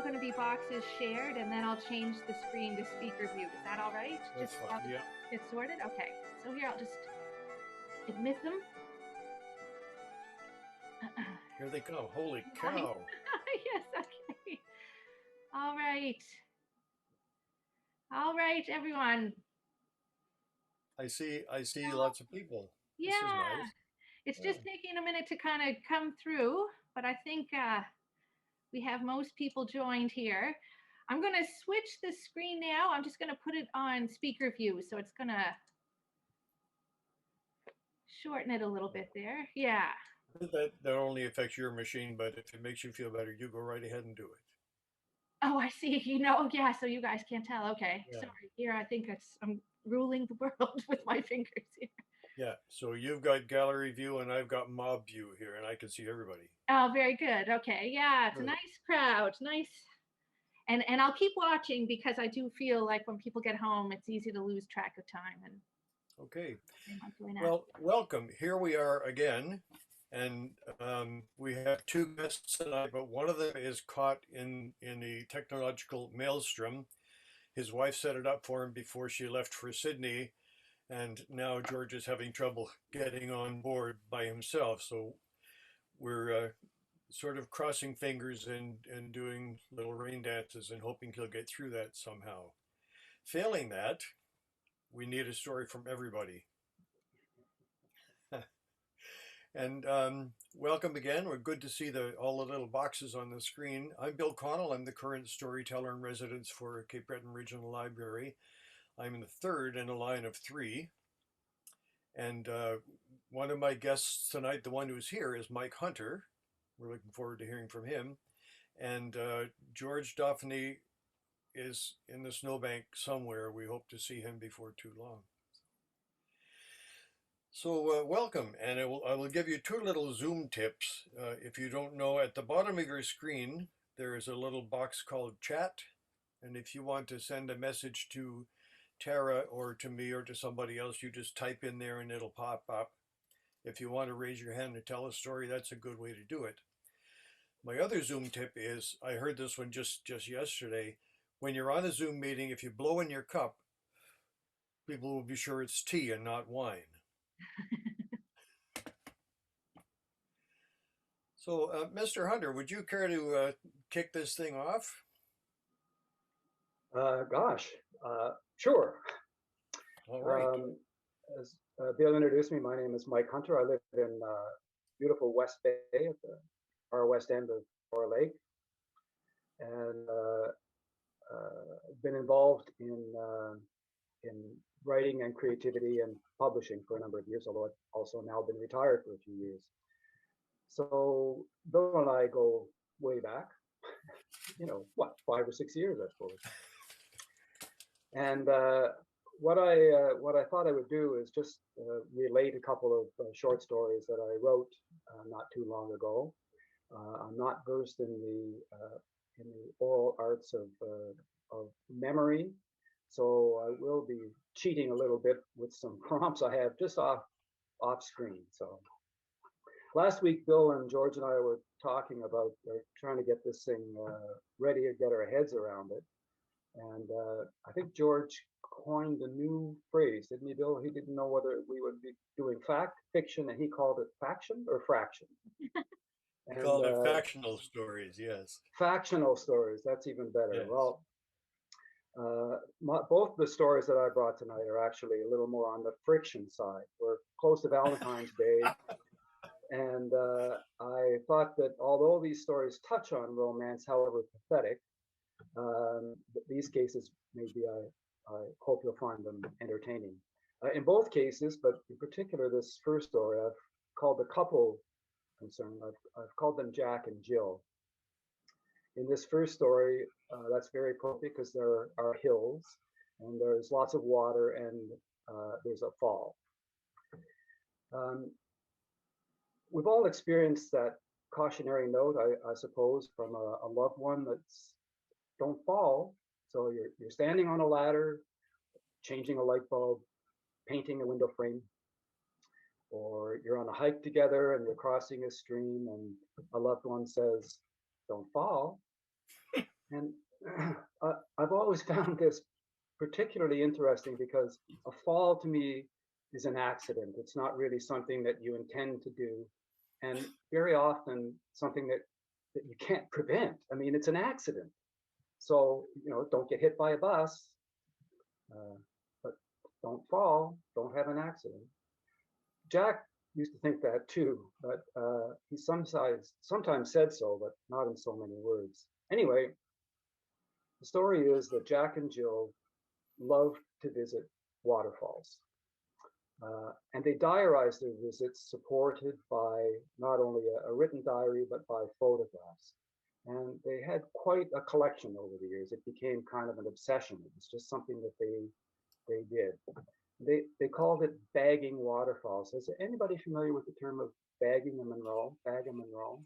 going to be boxes shared, and then I'll change the screen to speaker view. Is that all right? That's Just fine. Yeah. get sorted? Okay. So here, I'll just admit them. Here they come. Holy cow. Yes, okay. All right. All right, everyone. I see lots of people. This is Yeah, nice. it's Yeah. just taking a minute to kind of come through, but I think we have most people joined here. I'm going to switch the screen now. I'm just going to put it on speaker view, so it's going to shorten it a little bit there. Yeah. That only affects your machine, but if it makes you feel better, you go right ahead and do it. Oh, I see. Yeah, so you guys can't tell. Okay. Yeah. Sorry. Here, I think I'm ruling the world with my fingers here. Yeah. So you've got gallery view and I've got mob view here, and I can see everybody. Oh, very good. Okay. Yeah, it's a Good. nice crowd. Nice. And I'll keep watching because I do feel like when people get home, it's easy to lose track of time. And Okay. I'm not doing that. Well, welcome. Here we are again, and we have two guests tonight, but one of them is caught in the technological maelstrom. His wife set it up for him before she left for Sydney, and now George is having trouble getting on board by himself. So we're sort of crossing fingers and doing little rain dances and hoping he'll get through that somehow. Failing that, we need a story from everybody. And welcome again. We're good to see all the little boxes on the screen. I'm Bill Connell. I'm the current storyteller in residence for Cape Breton Regional Library. I'm in the third in a line of three. And one of my guests tonight, the one who's here, is Mike Hunter. We're looking forward to hearing from him. And George Daphne is in the snowbank somewhere. We hope to see him before too long. So welcome, and I will give you two little Zoom tips. If you don't know, at the bottom of your screen, there is a little box called chat. And if you want to send a message to Tara or to me or to somebody else, you just type in there and it'll pop up. If you want to raise your hand and tell a story, that's a good way to do it. My other Zoom tip is, I heard this one just yesterday. When you're on a Zoom meeting, if you blow in your cup, people will be sure it's tea and not wine. So, Mr. Hunter, would you care to kick this thing off? Gosh, sure. All right. As Bill introduced me, my name is Mike Hunter. I live in beautiful West Bay at the far west end of Door Lake, and been involved in writing and creativity and publishing for a number of years, although I've also now been retired for a few years. So Bill and I go way back, what, 5 or 6 years, I suppose. And what I thought I would do is just relate a couple of short stories that I wrote not too long ago. I'm not versed in the oral arts of memory, so I will be cheating a little bit with some prompts I have just off screen. So last week, Bill and George and I were talking about trying to get this thing ready to get our heads around it. And I think George coined a new phrase, didn't he, Bill? He didn't know whether we would be doing fact, fiction, and he called it faction or fraction. We call it factional stories, yes. Factional stories, that's even better. Yes. Well, both the stories that I brought tonight are actually a little more on the friction side. We're close to Valentine's Day, and I thought that although these stories touch on romance, however pathetic, these cases, maybe I hope you'll find them entertaining. In both cases, but in particular this first story, I've called the couple concerned, I've called them Jack and Jill. In this first story, that's very appropriate because there are hills and there's lots of water and there's a fall. We've all experienced that cautionary note, I suppose, from a loved one that's don't fall. So you're standing on a ladder, changing a light bulb, painting a window frame, or you're on a hike together and you're crossing a stream and a loved one says, don't fall. And I've always found this particularly interesting because a fall to me is an accident. It's not really something that you intend to do, and very often something that you can't prevent. I mean, it's an accident. So, don't get hit by a bus, uh, but don't fall, don't have an accident. Jack used to think that too, but he sometimes said so, but not in so many words. Anyway, the story is that Jack and Jill loved to visit waterfalls. And they diarized their visits, supported by not only a written diary, but by photographs. And they had quite a collection over the years. It became kind of an obsession. It was just something that they did. They called it bagging waterfalls. Is anybody familiar with the term of bagging a Monroe? Bag a Monroe?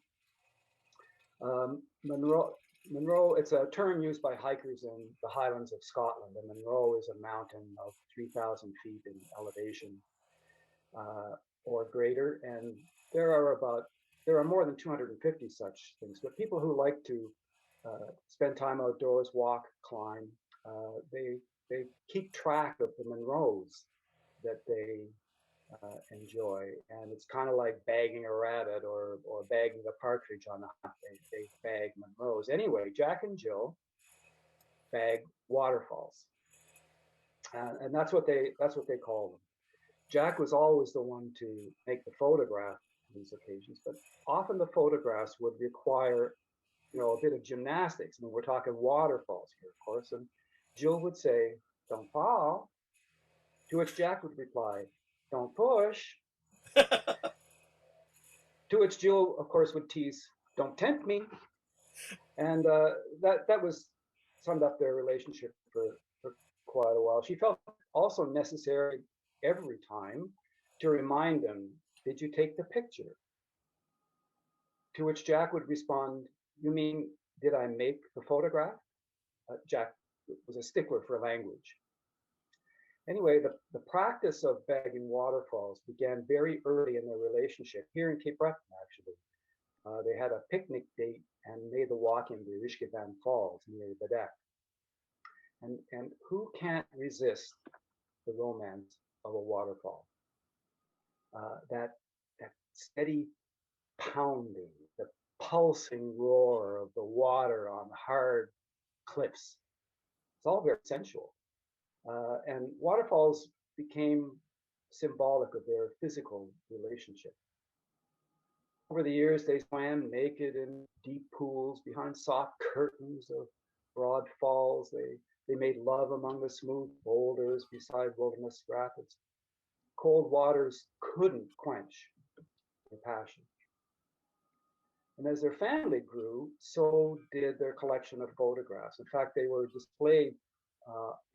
Monroe, it's a term used by hikers in the Highlands of Scotland. And Monroe is a mountain of 3,000 feet in elevation or greater. And there are more than 250 such things. But people who like to spend time outdoors, walk, climb, they keep track of the Monroes that they enjoy, and it's kind of like bagging a rabbit or bagging a partridge on a hunt. They bag Monroes. Anyway, Jack and Jill bag waterfalls, and that's what they call them. Jack was always the one to make the photograph on these occasions, but often the photographs would require a bit of gymnastics. I mean, we're talking waterfalls here, of course, and Jill would say, "Don't fall," to which Jack would reply, "Don't push." To which Jill, of course, would tease, "Don't tempt me." And that was summed up their relationship for quite a while. She felt also necessary every time to remind them, "Did you take the picture?" To which Jack would respond, "You mean, did I make the photograph?" Jack was a stickler for language. Anyway, the practice of bagging waterfalls began very early in their relationship, here in Cape Breton, actually. They had a picnic date and made the walk into Ishkevan Falls near Badek. And who can't resist the romance of a waterfall? That steady pounding, the pulsing roar of the water on hard cliffs. It's all very sensual. And waterfalls became symbolic of their physical relationship. Over the years, they swam naked in deep pools behind soft curtains of broad falls. They made love among the smooth boulders beside wilderness rapids. Cold waters couldn't quench their passion. And as their family grew, so did their collection of photographs. In fact, they were displayed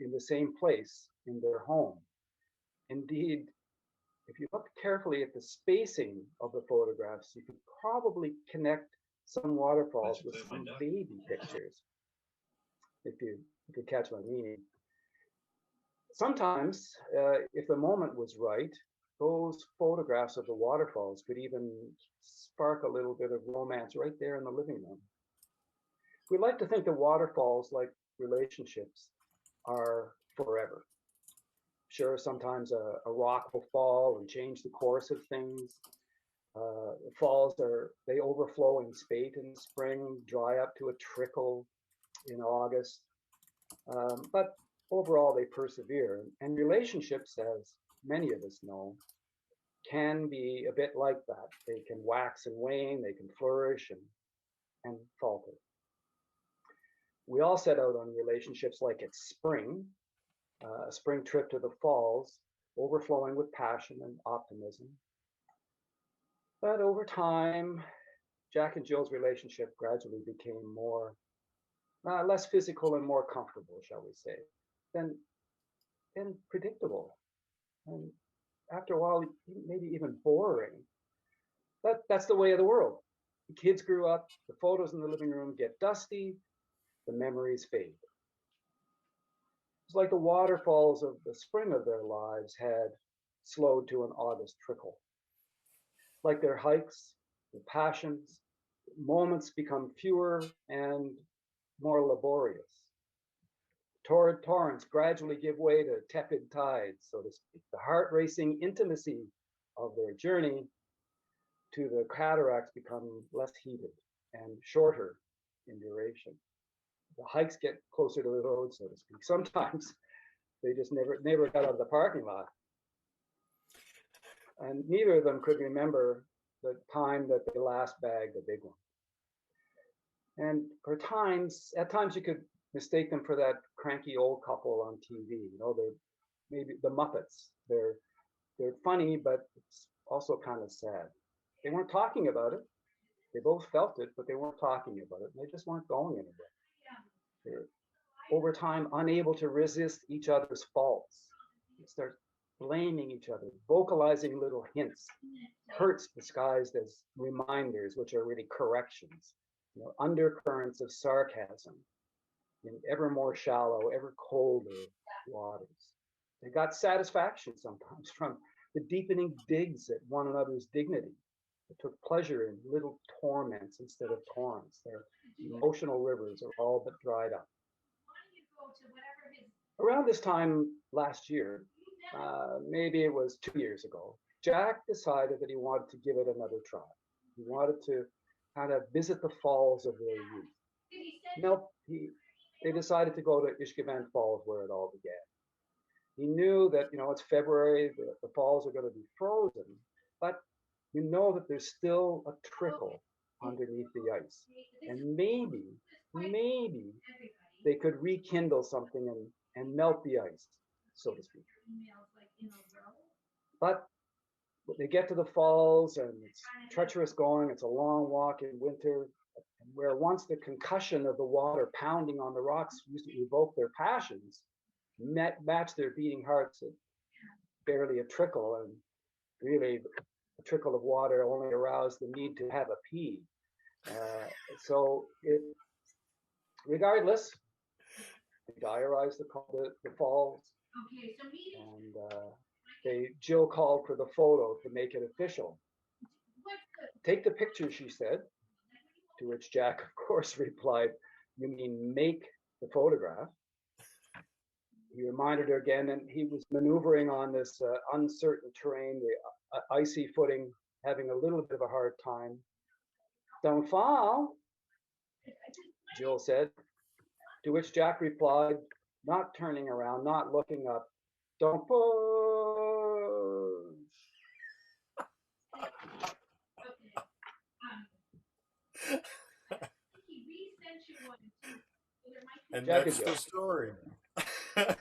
in the same place in their home. Indeed, if you look carefully at the spacing of the photographs, you could probably connect some waterfalls with some baby pictures, if you catch my meaning. Sometimes, if the moment was right, those photographs of the waterfalls could even spark a little bit of romance right there in the living room. We like to think that waterfalls, like relationships, are forever. Sure, sometimes a rock will fall and change the course of things. Falls they overflow in spate in spring, dry up to a trickle in August. But overall, they persevere. And relationships, as many of us know, can be a bit like that. They can wax and wane, they can flourish and falter. We all set out on relationships like it's spring, a spring trip to the falls, overflowing with passion and optimism. But over time, Jack and Jill's relationship gradually became less physical and more comfortable, shall we say, than predictable. And after a while, maybe even boring. But that's the way of the world. The kids grew up, the photos in the living room get dusty, the memories fade. It's like the waterfalls of the spring of their lives had slowed to an August trickle. Like their hikes, their passions, moments become fewer and more laborious. Torrents gradually give way to tepid tides, so to speak. The heart-racing intimacy of their journey to the cataracts become less heated and shorter in duration. The hikes get closer to the road, so to speak. Sometimes they just never got out of the parking lot. And neither of them could remember the time that they last bagged a big one. And at times you could mistake them for that cranky old couple on TV. You know, they're maybe the Muppets. They're funny, but it's also kind of sad. They weren't talking about it. They both felt it, but they weren't talking about it. They just weren't going anywhere. They're over time unable to resist each other's faults. They start blaming each other, vocalizing little hints, hurts disguised as reminders, which are really corrections. You know, undercurrents of sarcasm in ever more shallow, ever colder waters. They got satisfaction sometimes from the deepening digs at one another's dignity. They took pleasure in little torments instead of torrents. Their emotional rivers are all but dried up. Around this time last year, maybe it was 2 years ago, Jack decided that he wanted to give it another try. He wanted to kind of visit the falls of their youth. They decided to go to Ishkaband Falls where it all began. He knew that, you know, it's February, the falls are going to be frozen, but you know that there's still a trickle underneath the ice. And maybe they could rekindle something and melt the ice, so to speak. But they get to the falls and it's treacherous going. It's a long walk in winter, where once the concussion of the water pounding on the rocks used to evoke their passions, match their beating hearts at barely a trickle, and really a trickle of water only aroused the need to have a pee. Regardless, they diarized the falls, and Jill called for the photo to make it official. Take the picture, she said, to which Jack, of course, replied, "You mean make the photograph?" He reminded her again, and he was maneuvering on this uncertain terrain, the icy footing, having a little bit of a hard time. "Don't fall," Jill said, to which Jack replied, not turning around, not looking up, "Don't push." And that's the story.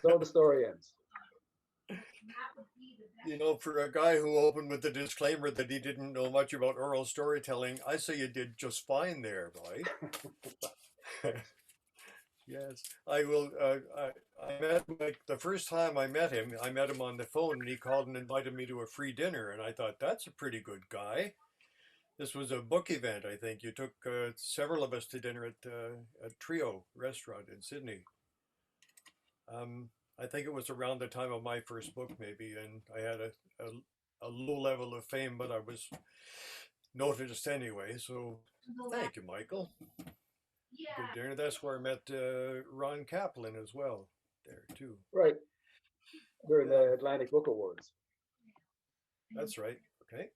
So the story ends. You know, for a guy who opened with the disclaimer that he didn't know much about oral storytelling, I say you did just fine there, boy. Yes, I will. I met like the first time I met him on the phone, and he called and invited me to a free dinner, and I thought that's a pretty good guy. This was a book event, I think. You took several of us to dinner at a Trio restaurant in Sydney. I think it was around the time of my first book, maybe, and I had a low level of fame, but I was noticed anyway. So thank you, Michael. Good dinner. That's where I met Ron Kaplan as well. There too. Right. During the Atlantic Book Awards. That's right. Okay.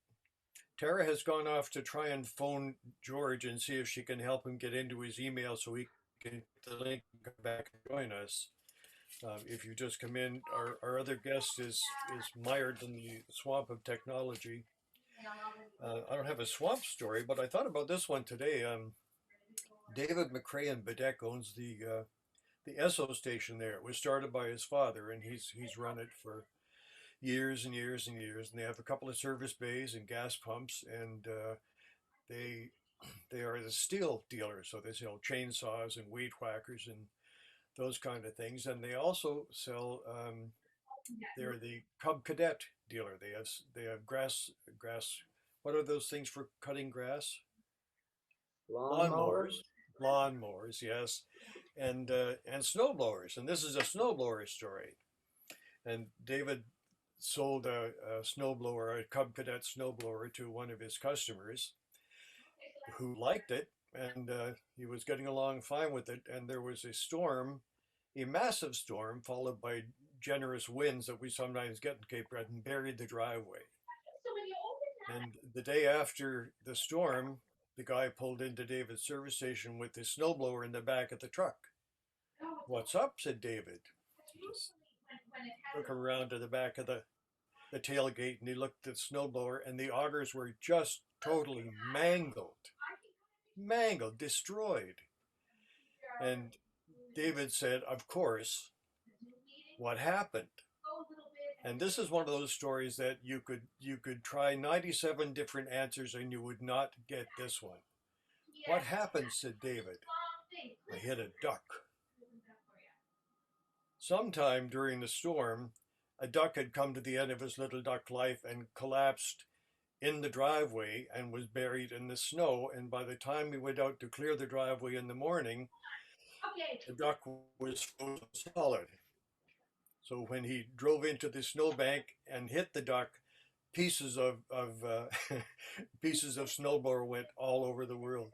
Tara has gone off to try and phone George and see if she can help him get into his email so he can get the link and come back and join us. If you just come in, our other guest is mired in the swamp of technology. I don't have a swamp story, but I thought about this one today. David McCrae in Bedeck owns the Esso station there. It was started by his father, and he's run it for years and years and years. And they have a couple of service bays and gas pumps, and they are the steel dealer, so they sell chainsaws and weed whackers and those kind of things. And they also sell. They're the Cub Cadet dealer. They have grass. What are those things for cutting grass? Lawnmowers, yes, and snowblowers. And this is a snowblower story. And David sold a snowblower, a Cub Cadet snowblower, to one of his customers who liked it, and he was getting along fine with it. And there was a storm, a massive storm, followed by generous winds that we sometimes get in Cape Breton, buried the driveway. And the day after the storm, the guy pulled into David's service station with his snowblower in the back of the truck. "What's up?" said David. Just took him around to the back of the tailgate, and he looked at the snowblower, and the augers were just totally mangled, destroyed. And David said, "Of course, what happened?" And this is one of those stories that you could try 97 different answers and you would not get this one. "What happened?" said David. "I hit a duck." Sometime during the storm, a duck had come to the end of his little duck life and collapsed in the driveway and was buried in the snow. And by the time we went out to clear the driveway in the morning, the duck was frozen solid. So when he drove into the snowbank and hit the duck, pieces of pieces of snowblower went all over the world.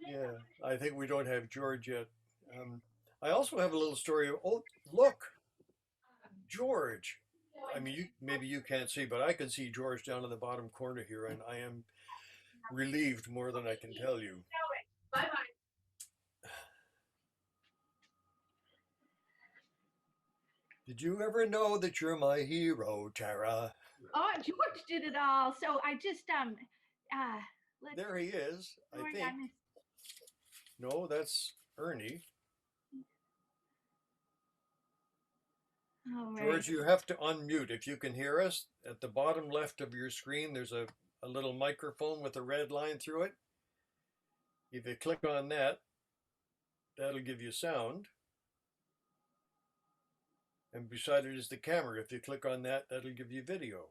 Yeah, I think we don't have George yet. I also have a little story. Oh, look, George. I mean, maybe you can't see, but I can see George down in the bottom corner here, and I am relieved more than I can tell you. Did you ever know that you're my hero, Tara? Oh, George did it all. So I just There he is. I think. No, that's Ernie. All right. George, you have to unmute. If you can hear us, at the bottom left of your screen, there's a little microphone with a red line through it. If you click on that, that'll give you sound. And beside it is the camera. If you click on that, that'll give you video.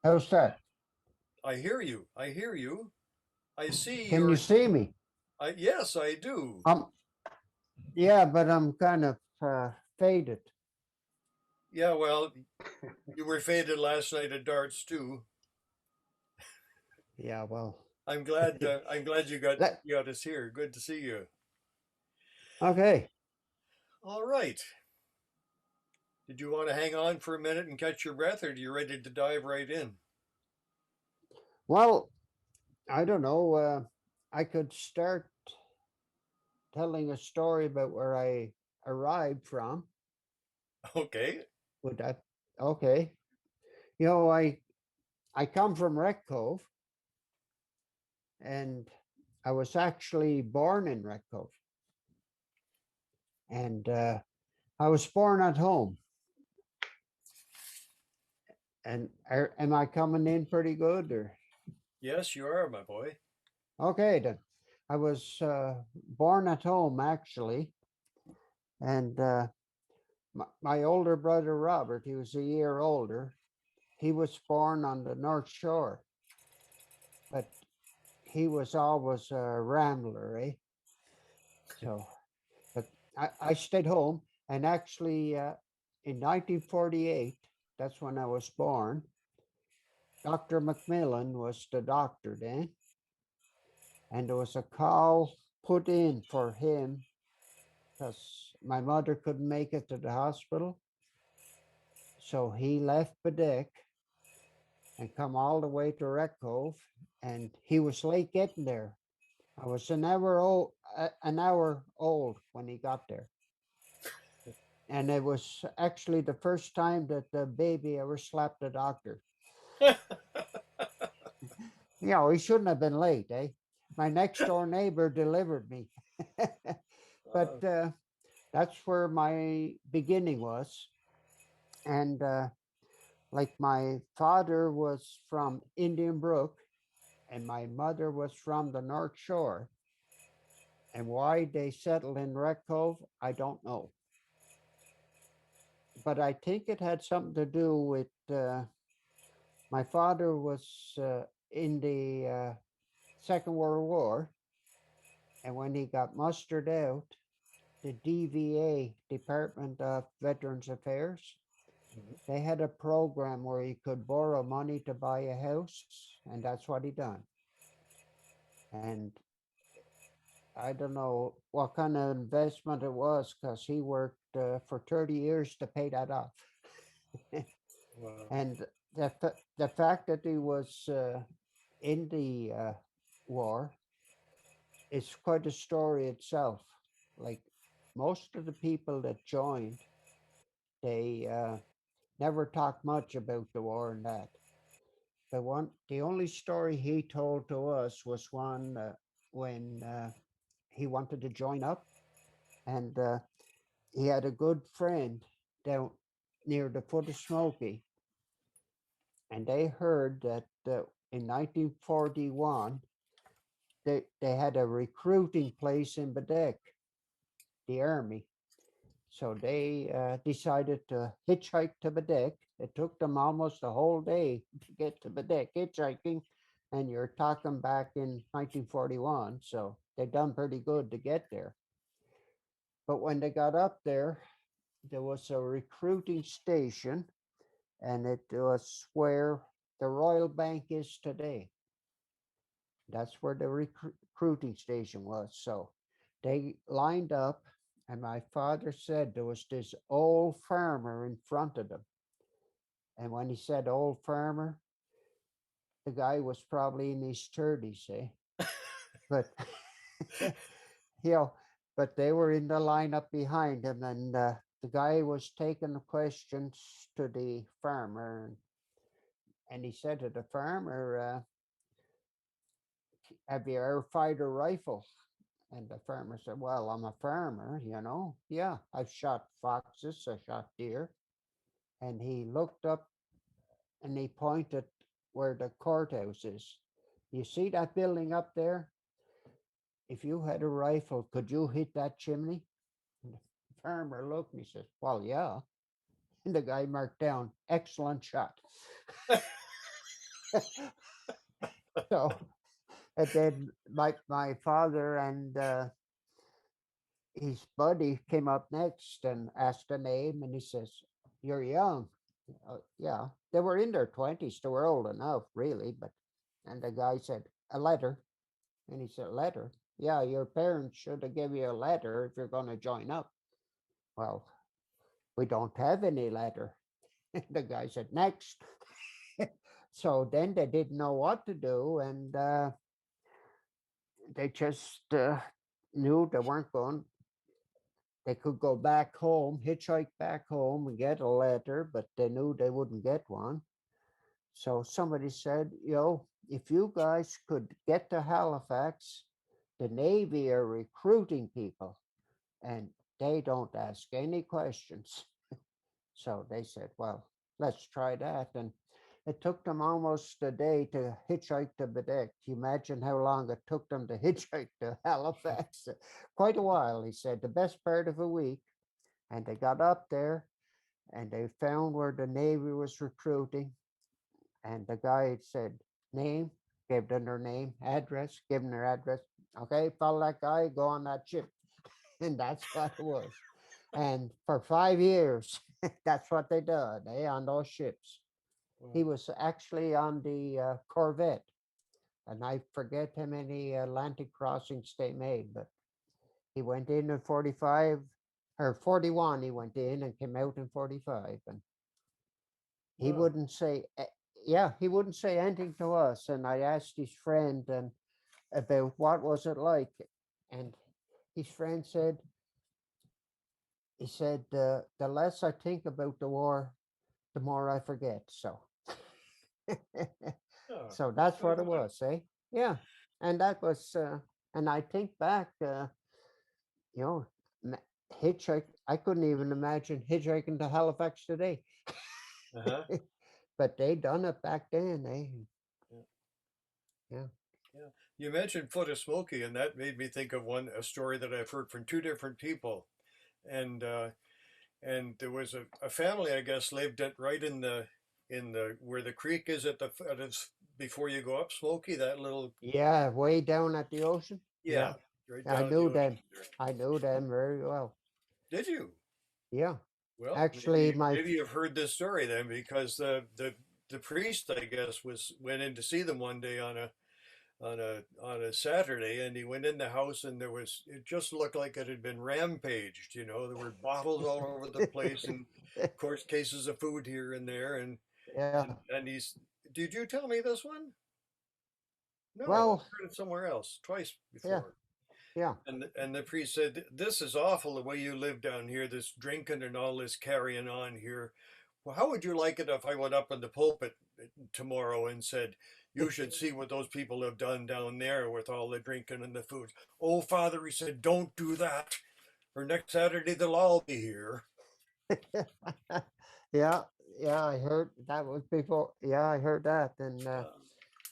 How's that? I hear you. I hear you. I see. Can you see me? Yes, I do. Yeah, but I'm kind of faded. Yeah, well, you were faded last night at darts too. Yeah, well. I'm glad you got us here. Good to see you. Okay. All right. Did you want to hang on for a minute and catch your breath, or are you ready to dive right in? Well, I don't know. I could start telling a story about where I arrived from. Okay. Would that? Okay. You know, I come from Wreck Cove, and I was actually born in Wreck Cove, and I was born at home. And am I coming in pretty good, or? Yes, you are, my boy. Okay, then. I was born at home, actually. And my older brother, Robert, he was a year older. He was born on the North Shore. But he was always a rambler, eh? So, but I stayed home. And actually, in 1948, that's when I was born, Dr. Macmillan was the doctor then. And there was a call put in for him because my mother couldn't make it to the hospital. So he left Badek and come all the way to Wreck Cove, and he was late getting there. I was an hour old when he got there. And it was actually the first time that the baby ever slapped the doctor. You know, he shouldn't have been late, eh? My next door neighbor delivered me. But that's where my beginning was. And like my father was from Indian Brook and my mother was from the North Shore. And why they settled in Wreck Cove, I don't know. But I think it had something to do with my father was in the Second World War. And when he got mustered out, the DVA, Department of Veterans Affairs, Mhm. They had a program where you could borrow money to buy a house, and that's what he done. And I don't know what kind of investment it was because he worked for 30 years to pay that off. Wow. And the fact that he was in the war is quite a story itself. Like most of the people that joined, they never talked much about the war and that. The only story he told to us was one when he wanted to join up, and he had a good friend down near the foot of Smoky, and they heard that in 1941 they had a recruiting place in Badek, the army. So they decided to hitchhike to Badek. It took them almost a whole day to get to Badek hitchhiking, and you're talking back in 1941. So they done pretty good to get there. But when they got up there was a recruiting station, and it was where the Royal Bank is today. That's where the recruiting station was. So they lined up, and my father said there was this old farmer in front of them. And when he said old farmer, the guy was probably in his 30s, eh? But, you know, but they were in the lineup behind him, and the guy was taking the questions to the farmer. And he said to the farmer, have you ever fired a rifle? And the farmer said, well, I'm a farmer, you know. Yeah, I've shot foxes, I shot deer. And he looked up and he pointed where the courthouse is. You see that building up there? If you had a rifle, could you hit that chimney? And the farmer looked and he says, well, yeah. And the guy marked down, excellent shot. So, and then my father and his buddy came up next and asked the name, and he says, you're young. Yeah, they were in their 20s. They were old enough, really. And the guy said, a letter. And he said, letter? Yeah, your parents should have given you a letter if you're going to join up. Well, we don't have any letter. The guy said, next. So then they didn't know what to do, and they just knew they weren't going. They could go back home, hitchhike back home and get a letter, but they knew they wouldn't get one. So somebody said, if you guys could get to Halifax, the Navy are recruiting people and they don't ask any questions. So they said, well, let's try that. And it took them almost a day to hitchhike to Badek. You imagine how long it took them to hitchhike to Halifax? Quite a while, he said, the best part of a week. And they got up there and they found where the Navy was recruiting. And the guy said, name, gave them their name, address, give them their address. Okay, follow that guy, go on that ship. And that's what it was. And for 5 years, that's what they did, on those ships. He was actually on the Corvette. And I forget how many Atlantic crossings they made, but he went in 45 or 41. He went in and came out in 45. And he Wow. wouldn't say, he wouldn't say anything to us. And I asked his friend and about what was it like, and his friend said, the less I think about the war, the more I forget. So, Oh, so that's very what it good. was, eh? Yeah, and that was, and I think back, you know, hitchhike. I couldn't even imagine hitchhiking to Halifax today. Uh-huh. But they done it back then, eh? Yeah. Yeah. Yeah. You mentioned Foot of Smoky, and that made me think of a story that I've heard from two different people. And there was a family, I guess, lived right in the where the creek is before you go up Smoky, that little. Yeah, way down at the ocean. Yeah, Yeah, right I down the knew ocean them. there. I knew them very well. Did you? Yeah, Well, Actually, maybe you've heard this story then, because the priest, I guess, went in to see them one day on a Saturday, and he went in the house, and it just looked like it had been rampaged. You know, there were bottles all over the place, and of course cases of food here and there, yeah. and he's. Did you tell me this one? No, Well, I've heard it somewhere else twice yeah, before. yeah. And the priest said, "This is awful the way you live down here, this drinking and all this carrying on here. Well, how would you like it if I went up in the pulpit tomorrow and said, 'You should see what those people have done down there with all the drinking and the food?'" "Oh, Father," he said, "don't do that. For next Saturday they'll all be here." Yeah, yeah, I heard that was before. Yeah, I heard that. And Um,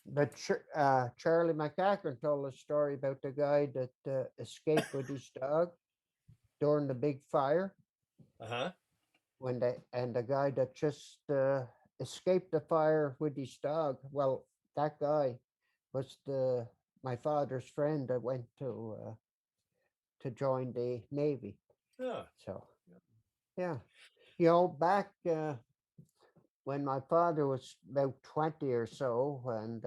but Charlie McCacken told a story about the guy that escaped with his dog during the big fire uh-huh. when the guy that just escaped the fire with his dog. Well, that guy was my father's friend that went to join the Navy. Yeah. So yeah, you know, back when my father was about 20 or so, and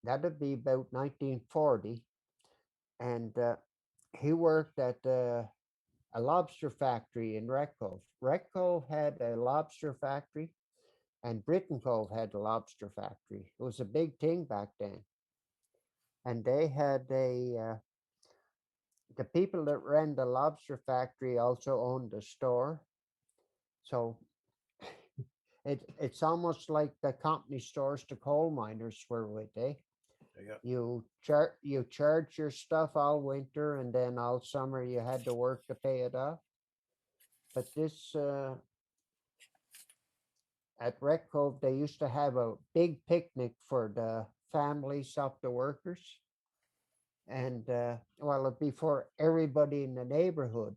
that'd be about 1940, and he worked at a lobster factory in Wreck Cove. Wreck Cove had a lobster factory, and Britton Cove had a lobster factory. It was a big thing back then. And they had the people that ran the lobster factory also owned the store. So it's almost like the company stores the coal miners were with, eh? Yeah. You charge your stuff all winter, and then all summer you had to work to pay it off. But this at Wreck Cove, they used to have a big picnic for the families of the workers, and well, it'd be for everybody in the neighborhood.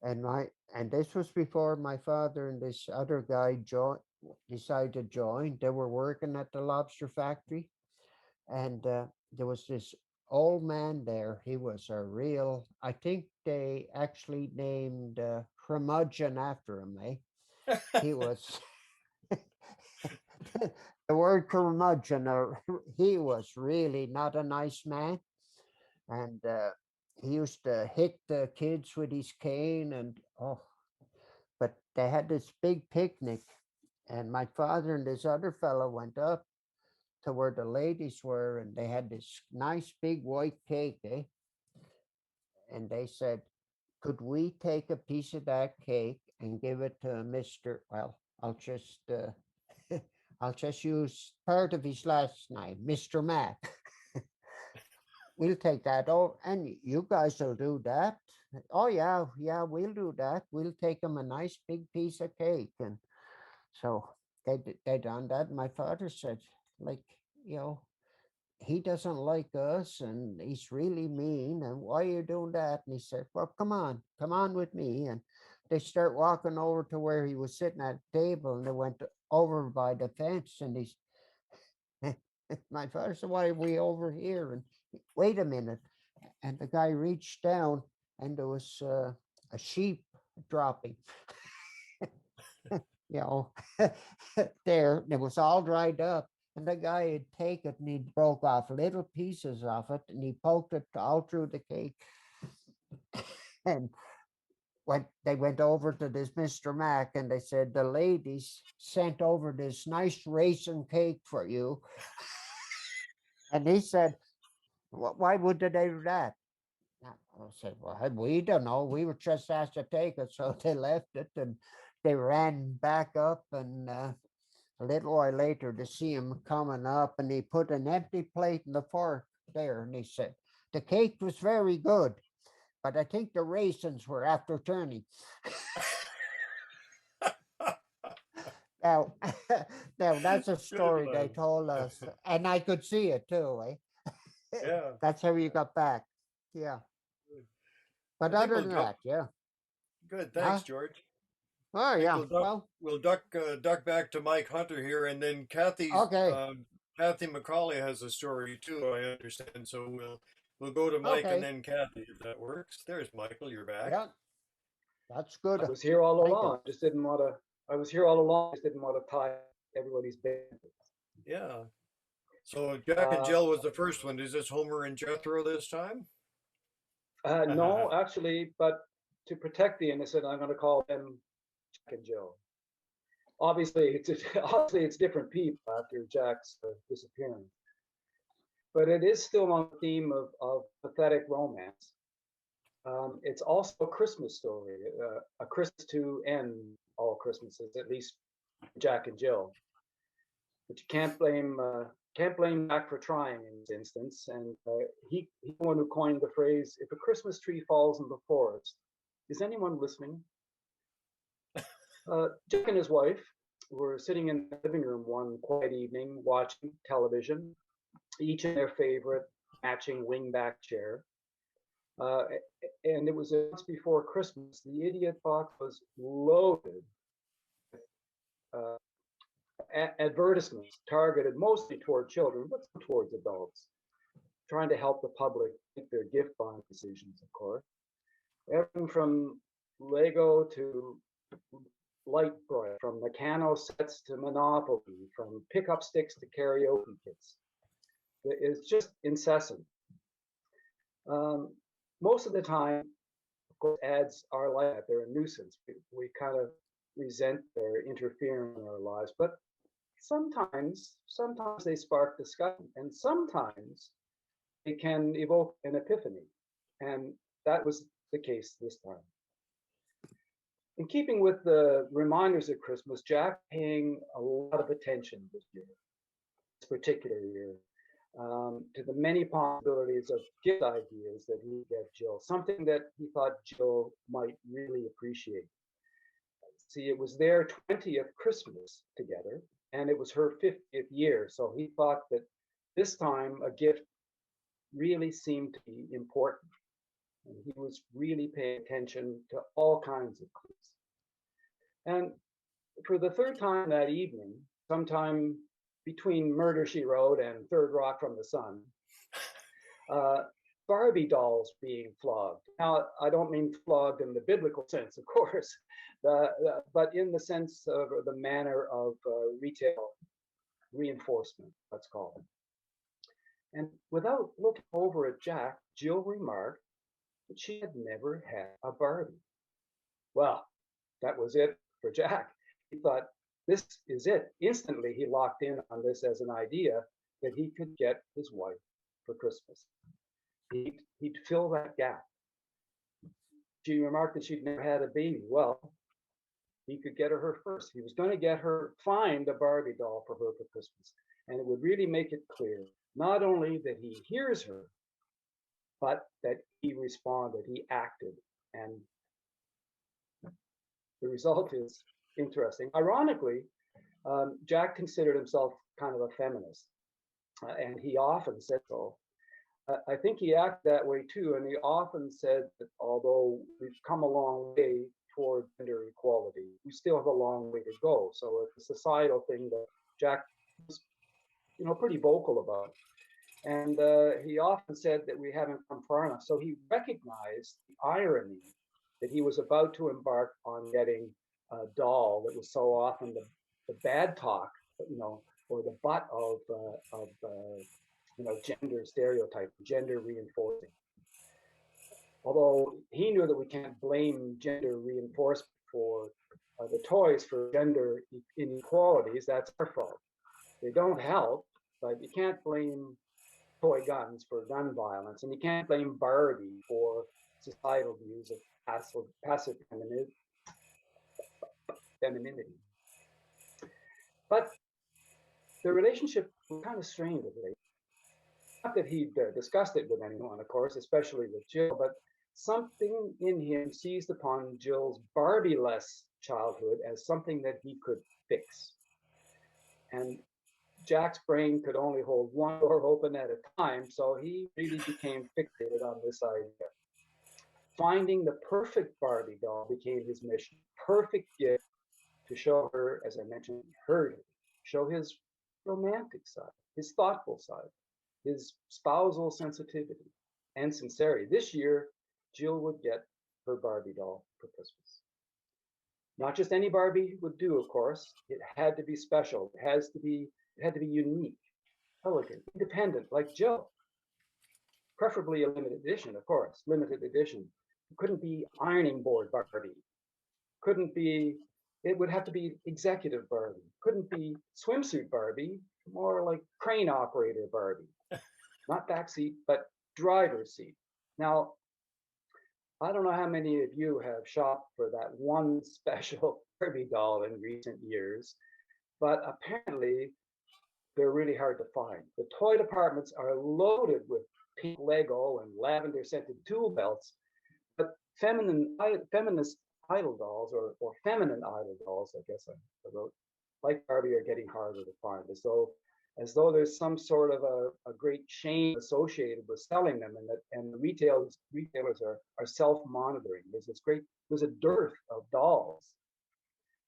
And this was before my father and this other guy decided to join. They were working at the lobster factory, and there was this old man there. He was a real. I think they actually named Curmudgeon after him. Eh? He was the word curmudgeon. He was really not a nice man, and he used to hit the kids with his cane, and oh, but they had this big picnic, and my father and this other fellow went up to where the ladies were, and they had this nice big white cake, eh? And they said, "Could we take a piece of that cake and give it to Mister?" Well, I'll just use part of his last name, Mister Mac. We'll take that. Oh, and you guys will do that. Oh yeah, yeah, we'll do that. We'll take him a nice big piece of cake, and so they done that. My father said, like, you know, he doesn't like us, and he's really mean, and why are you doing that? And he said, well, come on with me. And they start walking over to where he was sitting at a table, and they went over by the fence, and he's my father said, why are we over here? And wait a minute. And the guy reached down, and there was a sheep dropping. You know, there it was all dried up, and the guy had taken it and he broke off little pieces of it, and he poked it all through the cake. And when they went over to this Mr. Mac, and they said, the ladies sent over this nice raisin cake for you. And he said, why would they do that? I said, well, we don't know. We were just asked to take it. So they left it, and they ran back up, and a little while later to see him coming up, and he put an empty plate and the fork there, and he said, the cake was very good, but I think the raisins were after turning. Now, now that's a story they told us, and I could see it too. Eh? Yeah. That's how you got back. Yeah. But I think other than that, yeah. Good. Huh? Thanks, George. Oh, I think yeah. Well, we'll duck back to Mike Hunter here, and then okay. Kathy McCauley has a story too, I understand. So we'll go to Mike and Okay. then Kathy, if that works. There's Michael. You're back. Yeah. That's good. I was here all Thank you. along. Just didn't want to. I was here all along. Just didn't want to tie everybody's band. Yeah. So Jack and Jill was the first one. Is this Homer and Jethro this time? No, actually, but to protect the innocent, I'm going to call them Jack and Jill. Obviously, it's different people after Jack's disappearance, but it is still on the theme of pathetic romance. It's also a Christmas story, a Christmas to end all Christmases, at least Jack and Jill. But you can't blame Jack for trying in this instance. And he's the one who coined the phrase, "If a Christmas tree falls in the forest, is anyone listening?" Jack and his wife were sitting in the living room one quiet evening watching television, each in their favorite matching wingback chair. And it was months before Christmas. The idiot box was loaded with advertisements targeted mostly toward children, but some towards adults, trying to help the public make their gift buying decisions, of course. Everything from Lego to Light-Bright, from Meccano sets to Monopoly, from pickup sticks to karaoke kits. It's just incessant. Most of the time, of course, ads are like that. They're a nuisance. We kind of resent their interfering in our lives, but sometimes they spark discussion, and sometimes they can evoke an epiphany, and that was the case this time. In keeping with the reminders of Christmas, Jack paying a lot of attention this year, this particular year, to the many possibilities of gift ideas that he gave Jill, something that he thought Jill might really appreciate. See, it was their 20th Christmas together, and it was her 50th year, so he thought that this time a gift really seemed to be important. And he was really paying attention to all kinds of clues. And for the third time that evening, sometime between Murder, She Wrote and Third Rock from the Sun, Barbie dolls being flogged. Now, I don't mean flogged in the biblical sense, of course, but in the sense of the manner of retail reinforcement, let's call it. And without looking over at Jack, Jill remarked that she had never had a Barbie. Well, that was it for Jack. He thought, this is it. Instantly, he locked in on this as an idea that he could get his wife for Christmas. He'd fill that gap. She remarked that she'd never had a baby. Well, he could get her first. He was going to find a Barbie doll for her for Christmas. And it would really make it clear, not only that he hears her, but that he responded, he acted. And the result is interesting. Ironically, Jack considered himself kind of a feminist, and he often said so. I think he acted that way too, and he often said that although we've come a long way toward gender equality, we still have a long way to go. So it's a societal thing that Jack was, pretty vocal about. And he often said that we haven't come far enough. So he recognized the irony that he was about to embark on getting a doll that was so often the bad talk, or the butt of gender stereotype, gender reinforcing. Although he knew that we can't blame gender reinforcement for the toys for gender inequalities, that's our fault. They don't help, but you can't blame toy guns for gun violence, and you can't blame Barbie for societal views of passive femininity. But the relationship was kind of strained of late. Not that he'd discussed it with anyone, of course, especially with Jill, but something in him seized upon Jill's Barbie-less childhood as something that he could fix. And Jack's brain could only hold one door open at a time, so he really became fixated on this idea. Finding the perfect Barbie doll became his mission. Perfect gift to show her, as I mentioned, show his romantic side, his thoughtful side, his spousal sensitivity and sincerity. This year, Jill would get her Barbie doll for Christmas. Not just any Barbie would do, of course. It had to be special. It had to be unique, elegant, independent, like Jill. Preferably a limited edition, of course, limited edition. It couldn't be ironing board Barbie. Couldn't be, it would have to be executive Barbie. Couldn't be swimsuit Barbie, more like crane operator Barbie. Not backseat, but driver's seat. Now, I don't know how many of you have shopped for that one special Barbie doll in recent years, but apparently they're really hard to find. The toy departments are loaded with pink Lego and lavender scented tool belts, but feminist idol dolls or feminine idol dolls, I guess I wrote, like Barbie, are getting harder to find, as though there's some sort of a great shame associated with selling them, and the retailers are self-monitoring. There's a dearth of dolls.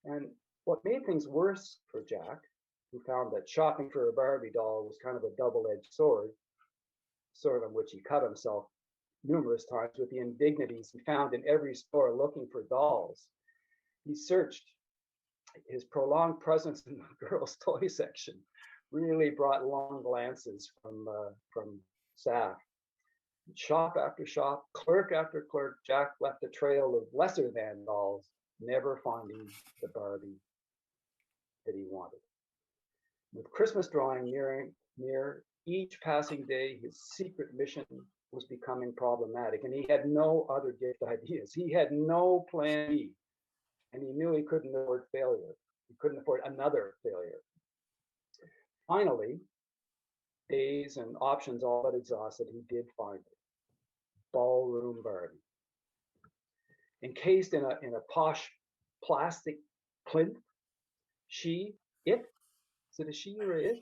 And what made things worse for Jack, who found that shopping for a Barbie doll was kind of a double-edged sword on which he cut himself numerous times with the indignities he found in every store looking for dolls. He searched. His prolonged presence in the girls' toy section really brought long glances from staff. Shop after shop, clerk after clerk, Jack left a trail of lesser than dolls, never finding the Barbie that he wanted. With Christmas drawing near each passing day, his secret mission was becoming problematic, and he had no other gift ideas. He had no plan B, and he knew he couldn't afford failure. He couldn't afford another failure. Finally, days and options all but exhausted, he did find it. Ballroom Barbie. Encased in a posh plastic plinth, is it a she or it?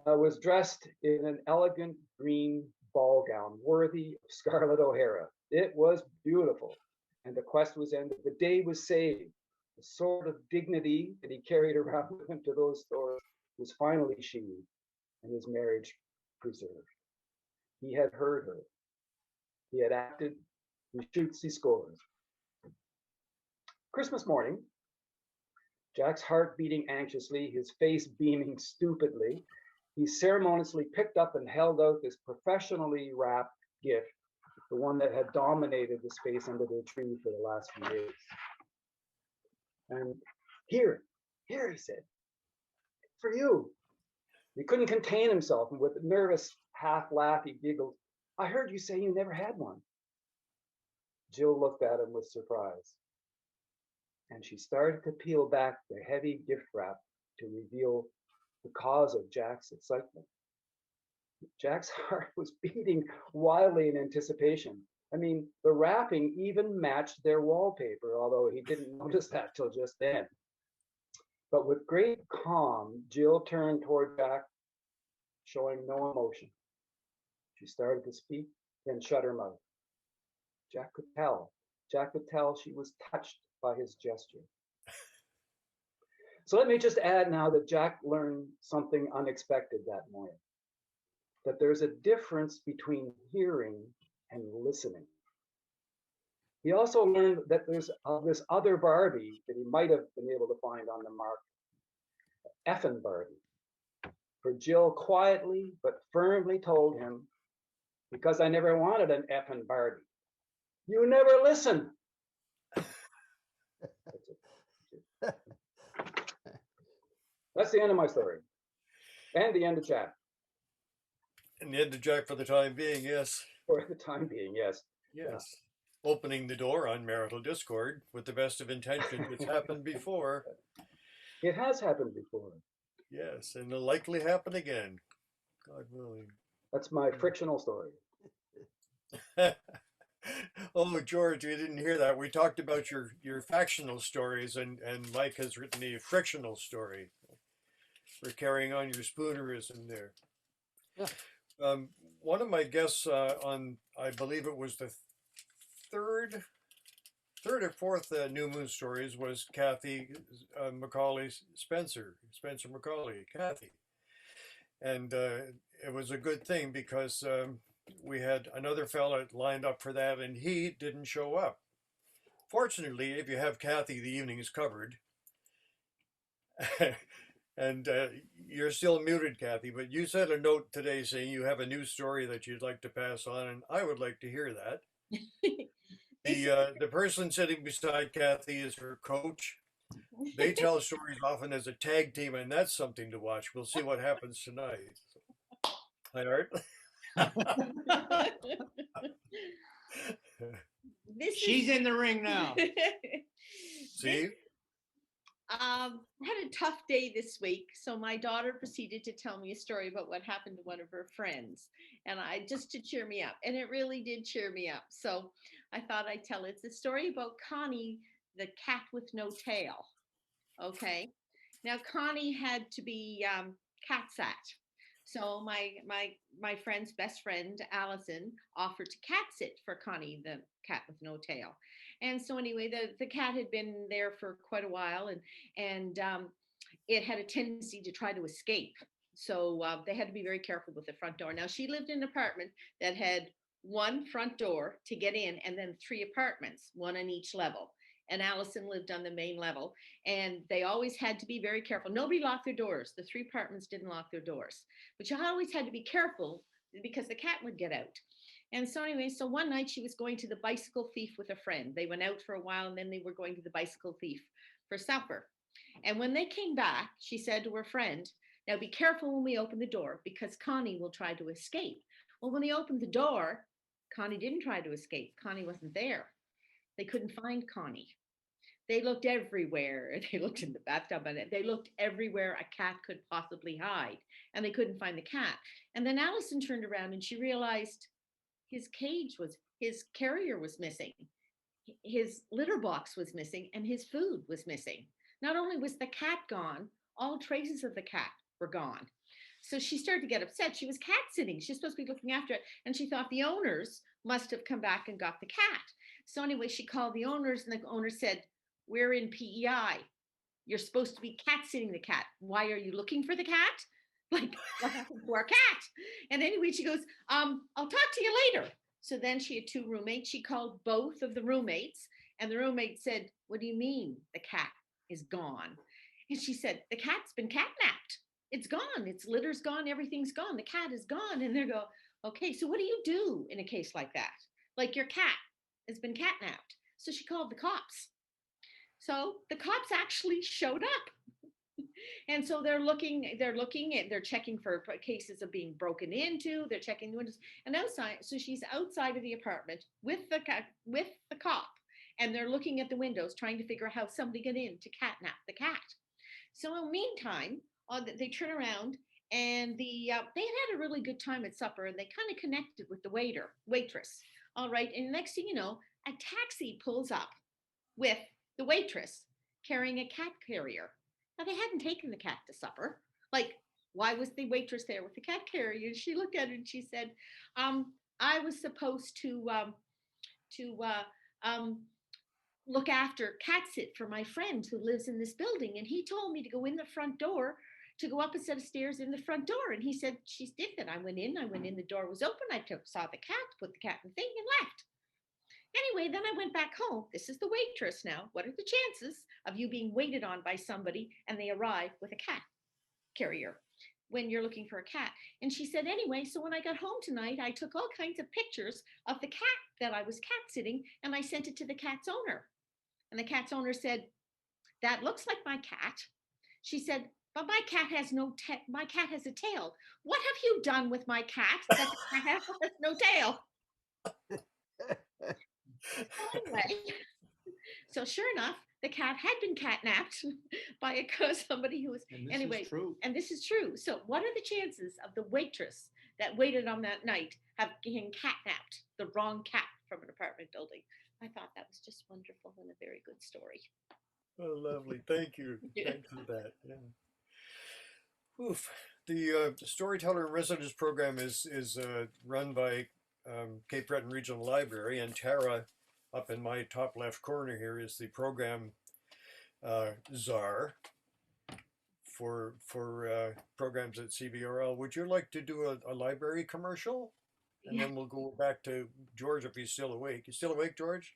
Was dressed in an elegant green ball gown worthy of Scarlett O'Hara. It was beautiful, and the quest was ended. The day was saved. The sort of dignity that he carried around with him to those stores was finally sheathed, and his marriage preserved. He had heard her. He had acted. He shoots, he scores. Christmas morning, Jack's heart beating anxiously, his face beaming stupidly, he ceremoniously picked up and held out this professionally wrapped gift, the one that had dominated the space under the tree for the last few days. And here, he said, for you. He couldn't contain himself, and with a nervous half laugh, he giggled, I heard you say you never had one. Jill looked at him with surprise, and she started to peel back the heavy gift wrap to reveal the cause of Jack's excitement. Jack's heart was beating wildly in anticipation. I mean, the wrapping even matched their wallpaper, although he didn't notice that till just then. But with great calm, Jill turned toward Jack, showing no emotion. She started to speak, then shut her mouth. Jack could tell she was touched by his gesture. So let me just add now that Jack learned something unexpected that morning, that there's a difference between hearing and listening. He also learned that there's this other Barbie that he might have been able to find on the market, effin' Barbie. For Jill quietly but firmly told him, because I never wanted an effin' Barbie. You never listen. That's the end of my story. And the end of Jack. And the end of Jack for the time being, yes. For the time being, yes. Yes. Opening the door on marital discord with the best of intentions. It's happened before. It has happened before. Yes, and it'll likely happen again. God willing. That's my frictional story. Oh, George, we didn't hear that. We talked about your factional stories, and Mike has written a frictional story. We're carrying on your spoonerism there. Yeah. One of my guests on, I believe it was the third or fourth New Moon Stories was Kathy Macaulay Spencer Macaulay, Kathy. And it was a good thing because we had another fella lined up for that, and he didn't show up. fortunately, if you have Kathy, the evening is covered. And you're still muted, Kathy, but you sent a note today saying you have a new story that you'd like to pass on, and I would like to hear that. The person sitting beside Kathy is her coach. They tell stories often as a tag team, and that's something to watch. We'll see what happens tonight. Hi, Art. She's in the ring now. See? I had a tough day this week, so my daughter proceeded to tell me a story about what happened to one of her friends, and I just to cheer me up, and it really did cheer me up. So I thought I'd tell it. It's a story about Connie, the cat with no tail. Okay, now Connie had to be cat sat. So my friend's best friend Allison offered to cat sit for Connie, the cat with no tail. And so anyway, the cat had been there for quite a while, and it had a tendency to try to escape. So they had to be very careful with the front door. Now she lived in an apartment that had one front door to get in, and then 3 apartments, one on each level. And Allison lived on the main level, and they always had to be very careful. Nobody locked their doors. The 3 apartments didn't lock their doors, but you always had to be careful because the cat would get out. And so anyway, so one night she was going to the Bicycle Thief with a friend. They went out for a while, and then they were going to the Bicycle Thief for supper. And when they came back, she said to her friend, now be careful when we open the door because Connie will try to escape. Well, when they opened the door, Connie didn't try to escape. Connie wasn't there. They couldn't find Connie. They looked everywhere. They looked in the bathtub, and they looked everywhere a cat could possibly hide, and they couldn't find the cat. And then Allison turned around and she realized his carrier was missing. His litter box was missing, and his food was missing. Not only was the cat gone, all traces of the cat were gone. So she started to get upset. She was cat sitting. She's supposed to be looking after it. And she thought the owners must have come back and got the cat. So anyway, she called the owners, and the owner said, we're in PEI. You're supposed to be cat sitting the cat. Why are you looking for the cat? Like, what happened to our cat? And anyway, she goes, I'll talk to you later. So then she had 2 roommates. She called both of the roommates, and the roommate said, what do you mean the cat is gone? And she said, the cat's been catnapped. It's gone. Its litter's gone. Everything's gone. The cat is gone. And they go, okay, so what do you do in a case like that? Like your cat has been catnapped. So she called the cops. So the cops actually showed up. And so they're checking for cases of being broken into, they're checking the windows and outside. So she's outside of the apartment with the cop, and they're looking at the windows trying to figure out how somebody got in to catnap the cat. So in the meantime, they turn around, and they had a really good time at supper, and they kind of connected with the waitress. All right. And the next thing you know, a taxi pulls up with the waitress carrying a cat carrier. Now, they hadn't taken the cat to supper. Like, why was the waitress there with the cat carrier? And she looked at her and she said, I was supposed to look after cat sit for my friend who lives in this building. And he told me to go in the front door, to go up a set of stairs in the front door. And he said, she did that. I went in, the door was open. I saw the cat, put the cat in the thing and left. Anyway, then I went back home. This is the waitress now. What are the chances of you being waited on by somebody and they arrive with a cat carrier when you're looking for a cat? And she said, anyway, so when I got home tonight, I took all kinds of pictures of the cat that I was cat sitting, and I sent it to the cat's owner. And the cat's owner said, that looks like my cat. She said, but my cat has my cat has a tail. What have you done with my cat that has no tail? Anyway, so sure enough, the cat had been catnapped by somebody who was and this is true. So what are the chances of the waitress that waited on that night being catnapped the wrong cat from an apartment building? I thought that was just wonderful and a very good story. Oh, lovely. Thank you. Thanks for that. Yeah. Oof. The Storyteller in Residence program is run by Cape Breton Regional Library, and Tara, up in my top left corner here, is the program czar for programs at CBRL. Would you like to do a library commercial? And then we'll go back to George if he's still awake. You still awake, George?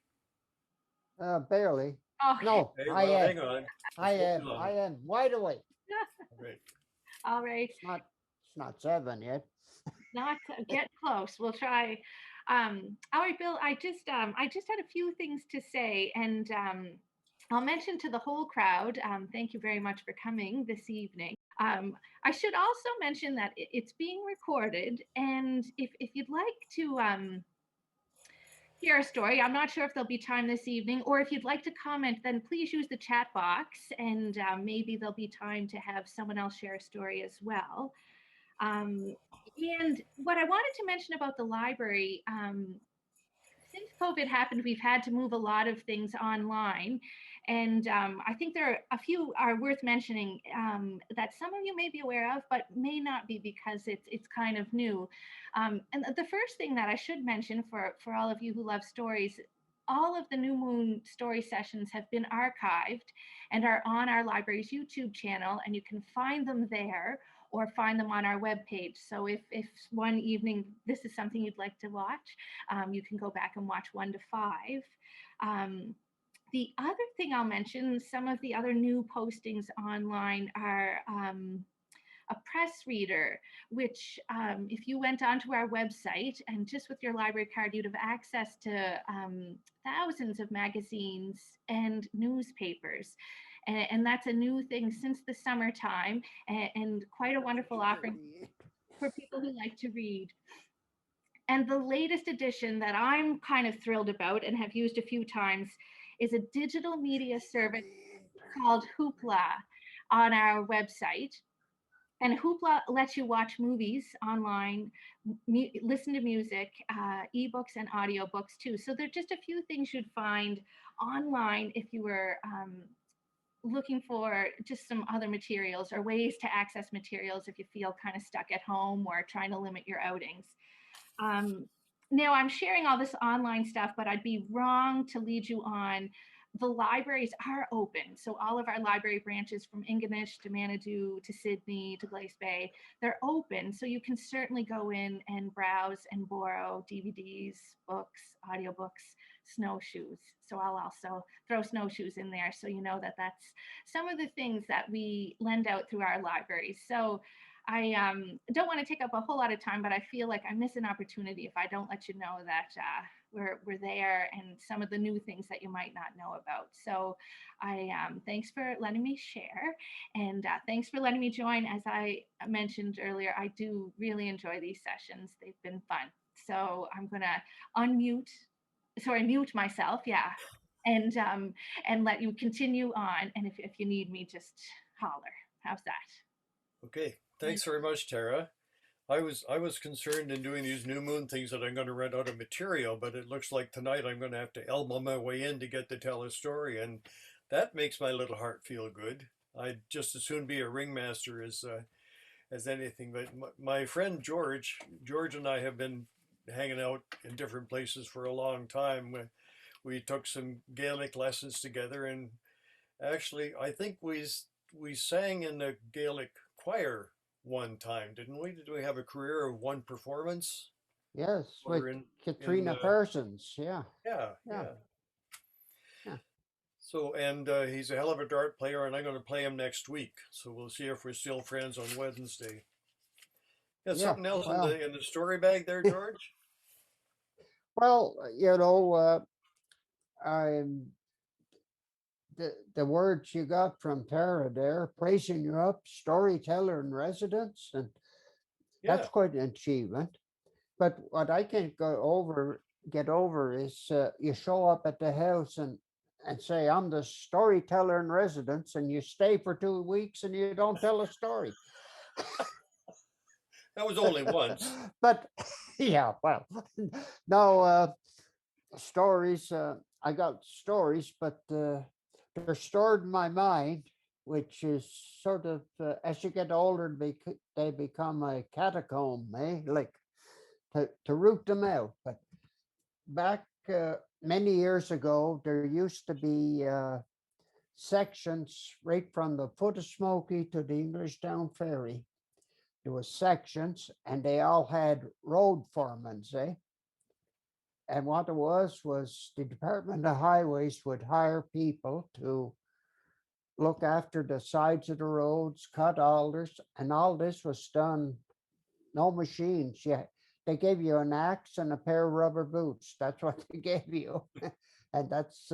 Barely. Okay. No, Hey, I well, am. hang on. I Just won't am. be long. I am wide awake. Right. All right. It's not 7 yet. Not get close. We'll try. All right, Bill. I just had a few things to say, and I'll mention to the whole crowd. Thank you very much for coming this evening. I should also mention that it's being recorded, and if you'd like to hear a story, I'm not sure if there'll be time this evening, or if you'd like to comment, then please use the chat box, and maybe there'll be time to have someone else share a story as well. And what I wanted to mention about the library, since COVID happened, we've had to move a lot of things online. And I think there are a few are worth mentioning that some of you may be aware of, but may not be because it's kind of new. And the first thing that I should mention for all of you who love stories, all of the New Moon story sessions have been archived and are on our library's YouTube channel, and you can find them there or find them on our webpage. So if one evening this is something you'd like to watch, you can go back and watch 1 to 5. The other thing I'll mention, some of the other new postings online are a press reader, which if you went onto our website and just with your library card, you'd have access to thousands of magazines and newspapers. And that's a new thing since the summertime, and quite a wonderful offering for people who like to read. And the latest edition that I'm kind of thrilled about and have used a few times is a digital media service called Hoopla on our website. And Hoopla lets you watch movies online, listen to music, ebooks and audiobooks too. So there are just a few things you'd find online if you were looking for just some other materials or ways to access materials if you feel kind of stuck at home or trying to limit your outings. Now I'm sharing all this online stuff, but I'd be wrong to lead you on. The libraries are open. So all of our library branches from Ingonish to Manitou to Sydney to Glace Bay, they're open. So you can certainly go in and browse and borrow DVDs, books, audiobooks, snowshoes. So I'll also throw snowshoes in there so you know that that's some of the things that we lend out through our libraries. So I don't want to take up a whole lot of time, but I feel like I miss an opportunity if I don't let you know that we're there and some of the new things that you might not know about. So I thanks for letting me share, and thanks for letting me join. As I mentioned earlier, I do really enjoy these sessions. They've been fun. So I'm gonna mute myself, yeah, and let you continue on. And if you need me, just holler. How's that? Okay. Thanks very much, Tara. I was concerned in doing these New Moon things that I'm going to run out of material, but it looks like tonight I'm going to have to elbow my way in to get to tell a story, and that makes my little heart feel good. I'd just as soon be a ringmaster as anything. But my friend George and I have been hanging out in different places for a long time. We took some Gaelic lessons together, and actually, I think we sang in the Gaelic choir one time, didn't we? Did we have a career of one performance? Yes, Or with in Katrina Parsons. Yeah. yeah, Yeah. yeah. Yeah. So, and he's a hell of a dart player, and I'm going to play him next week. So we'll see if we're still friends on Wednesday. Yeah, Yeah, something else well, in the story bag there, George? well, you know, I'm the words you got from Tara there, praising you up, storyteller in residence, and that's Yeah. quite an achievement. But what I can't get over is you show up at the house and say, I'm the storyteller in residence, and you stay for 2 weeks and you don't tell a story. That was only once. But yeah, well, no, stories, I got stories, but they're stored in my mind, which is sort of, as you get older, they become a catacomb, like to root them out. But back many years ago, there used to be sections right from the foot of Smoky to the English Town Ferry. There was sections, and they all had road foremans, And what it was the Department of Highways would hire people to look after the sides of the roads, cut alders, and all this was done, no machines. They gave you an axe and a pair of rubber boots. That's what they gave you. And that's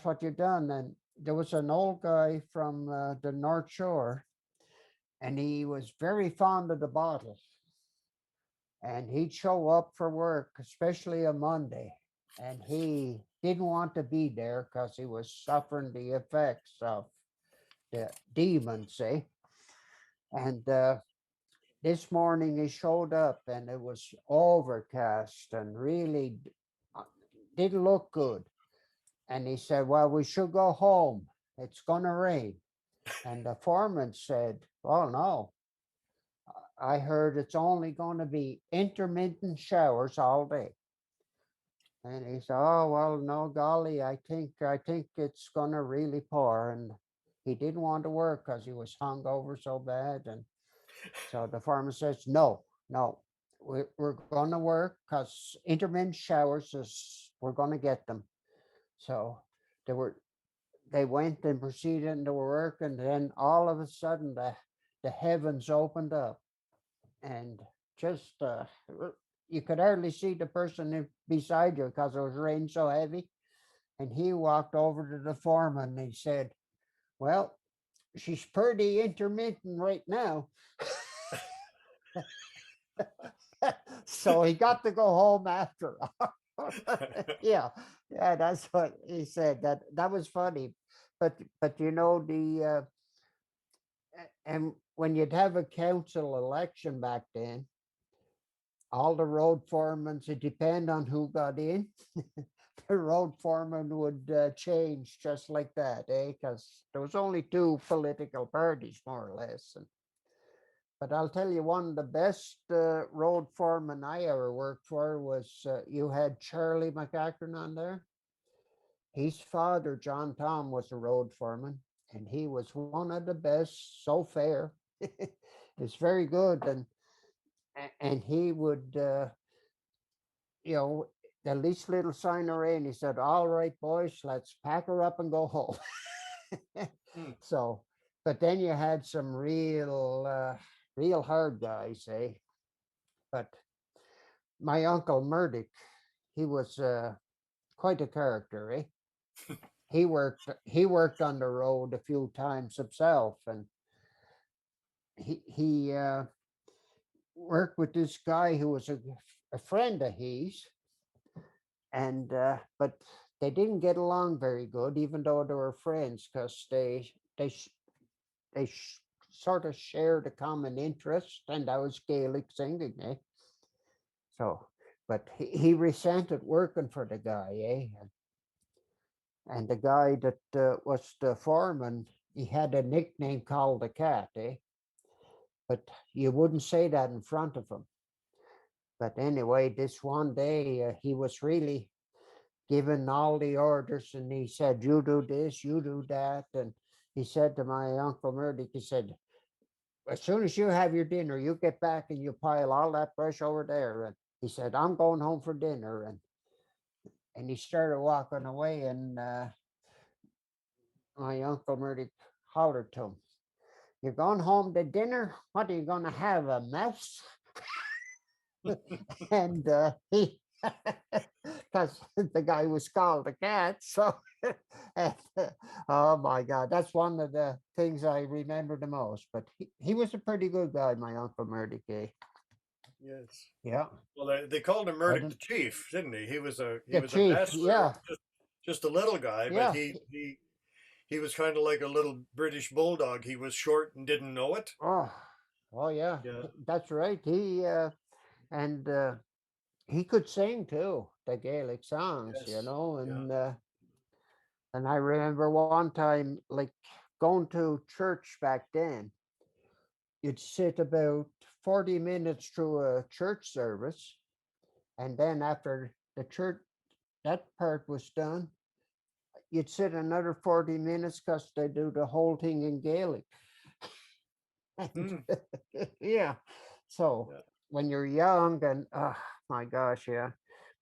what you done. And there was an old guy from the North Shore, and he was very fond of the bottle. And he'd show up for work, especially a Monday, and he didn't want to be there because he was suffering the effects of the demons, eh? And this morning he showed up, and it was overcast and really didn't look good. And he said, "Well, we should go home. It's going to rain." And the foreman said, "Oh, no. I heard it's only going to be intermittent showers all day." And he said, "Oh, well, no, golly, I think it's going to really pour." And he didn't want to work because he was hungover so bad. And so the farmer says, no, we're going to work because intermittent showers we're going to get them. So they went and proceeded into work, and then all of a sudden the heavens opened up, and just you could hardly see the person beside you because it was raining so heavy. And he walked over to the foreman and he said, "Well, she's pretty intermittent right now." So he got to go home after all. yeah, that's what he said. That was funny. But you know, and when you'd have a council election back then, all the road foremen, it depend on who got in. The road foreman would change just like that, eh? Because there was only two political parties, more or less. But I'll tell you, one of the best road foremen I ever worked for was you had Charlie McGackern on there. His father, John Tom, was a road foreman, and he was one of the best. So fair, it's very good, and he would, you know, the least little sign of rain, he said, "All right, boys, let's pack her up and go home." So, but then you had some real hard guys, eh? But my uncle Murdoch, he was quite a character, eh? He worked on the road a few times himself, and he worked with this guy who was a friend of his, and but they didn't get along very good, even though they were friends, because they sort of shared a common interest, and that was Gaelic singing, eh? So, but he resented working for the guy, eh? And the guy that was the foreman, he had a nickname called the Cat, eh? But you wouldn't say that in front of him. But anyway, this one day he was really giving all the orders, and he said, "You do this, you do that." And he said to my Uncle Murdoch, he said, "As soon as you have your dinner, you get back and you pile all that brush over there." And he said, "I'm going home for dinner." And he started walking away, and my Uncle Murdoch hollered to him, "You're going home to dinner? What are you going to have, a mouse?" And he, because the guy was called the Cat. So, and, oh my God, that's one of the things I remember the most. But he was a pretty good guy, my Uncle Murdoch. Yes. Yeah. Well, they called him Murdoch the Chief, didn't he? He was a chief, bachelor, yeah. just a little guy, Yeah. but he was kind of like a little British bulldog. He was short and didn't know it. Oh yeah. Yeah. That's right. And he could sing too, the Gaelic songs, Yes. And I remember one time, like, going to church back then, you'd sit about 40 minutes through a church service, and then after the church, that part was done, you'd sit another 40 minutes because they do the whole thing in Gaelic. Yeah. So when you're young, and oh my gosh, yeah.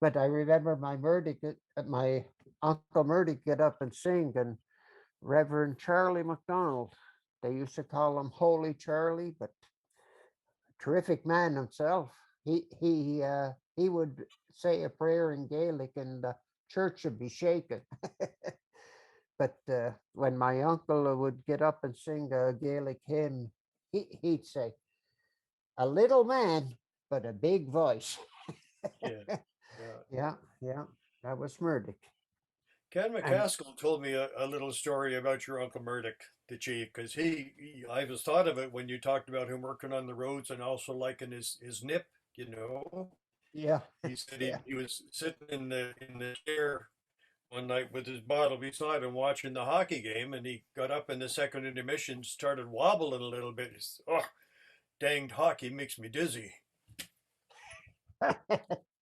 But I remember my Uncle Murdoch get up and sing, and Reverend Charlie McDonald. They used to call him Holy Charlie, but terrific man himself. He would say a prayer in Gaelic, and the church would be shaken. But when my uncle would get up and sing a Gaelic hymn, he'd say, "A little man, but a big voice." Yeah. Yeah. Yeah, that was Murdoch. Ken And McCaskill told me a little story about your Uncle Murdoch, the chief, because I was thought of it when you talked about him working on the roads and also liking his nip, you know. yeah, He said yeah. he was sitting in the chair one night with his bottle beside him watching the hockey game, and he got up in the second intermission, started wobbling a little bit. He said, "Oh, danged hockey makes me dizzy."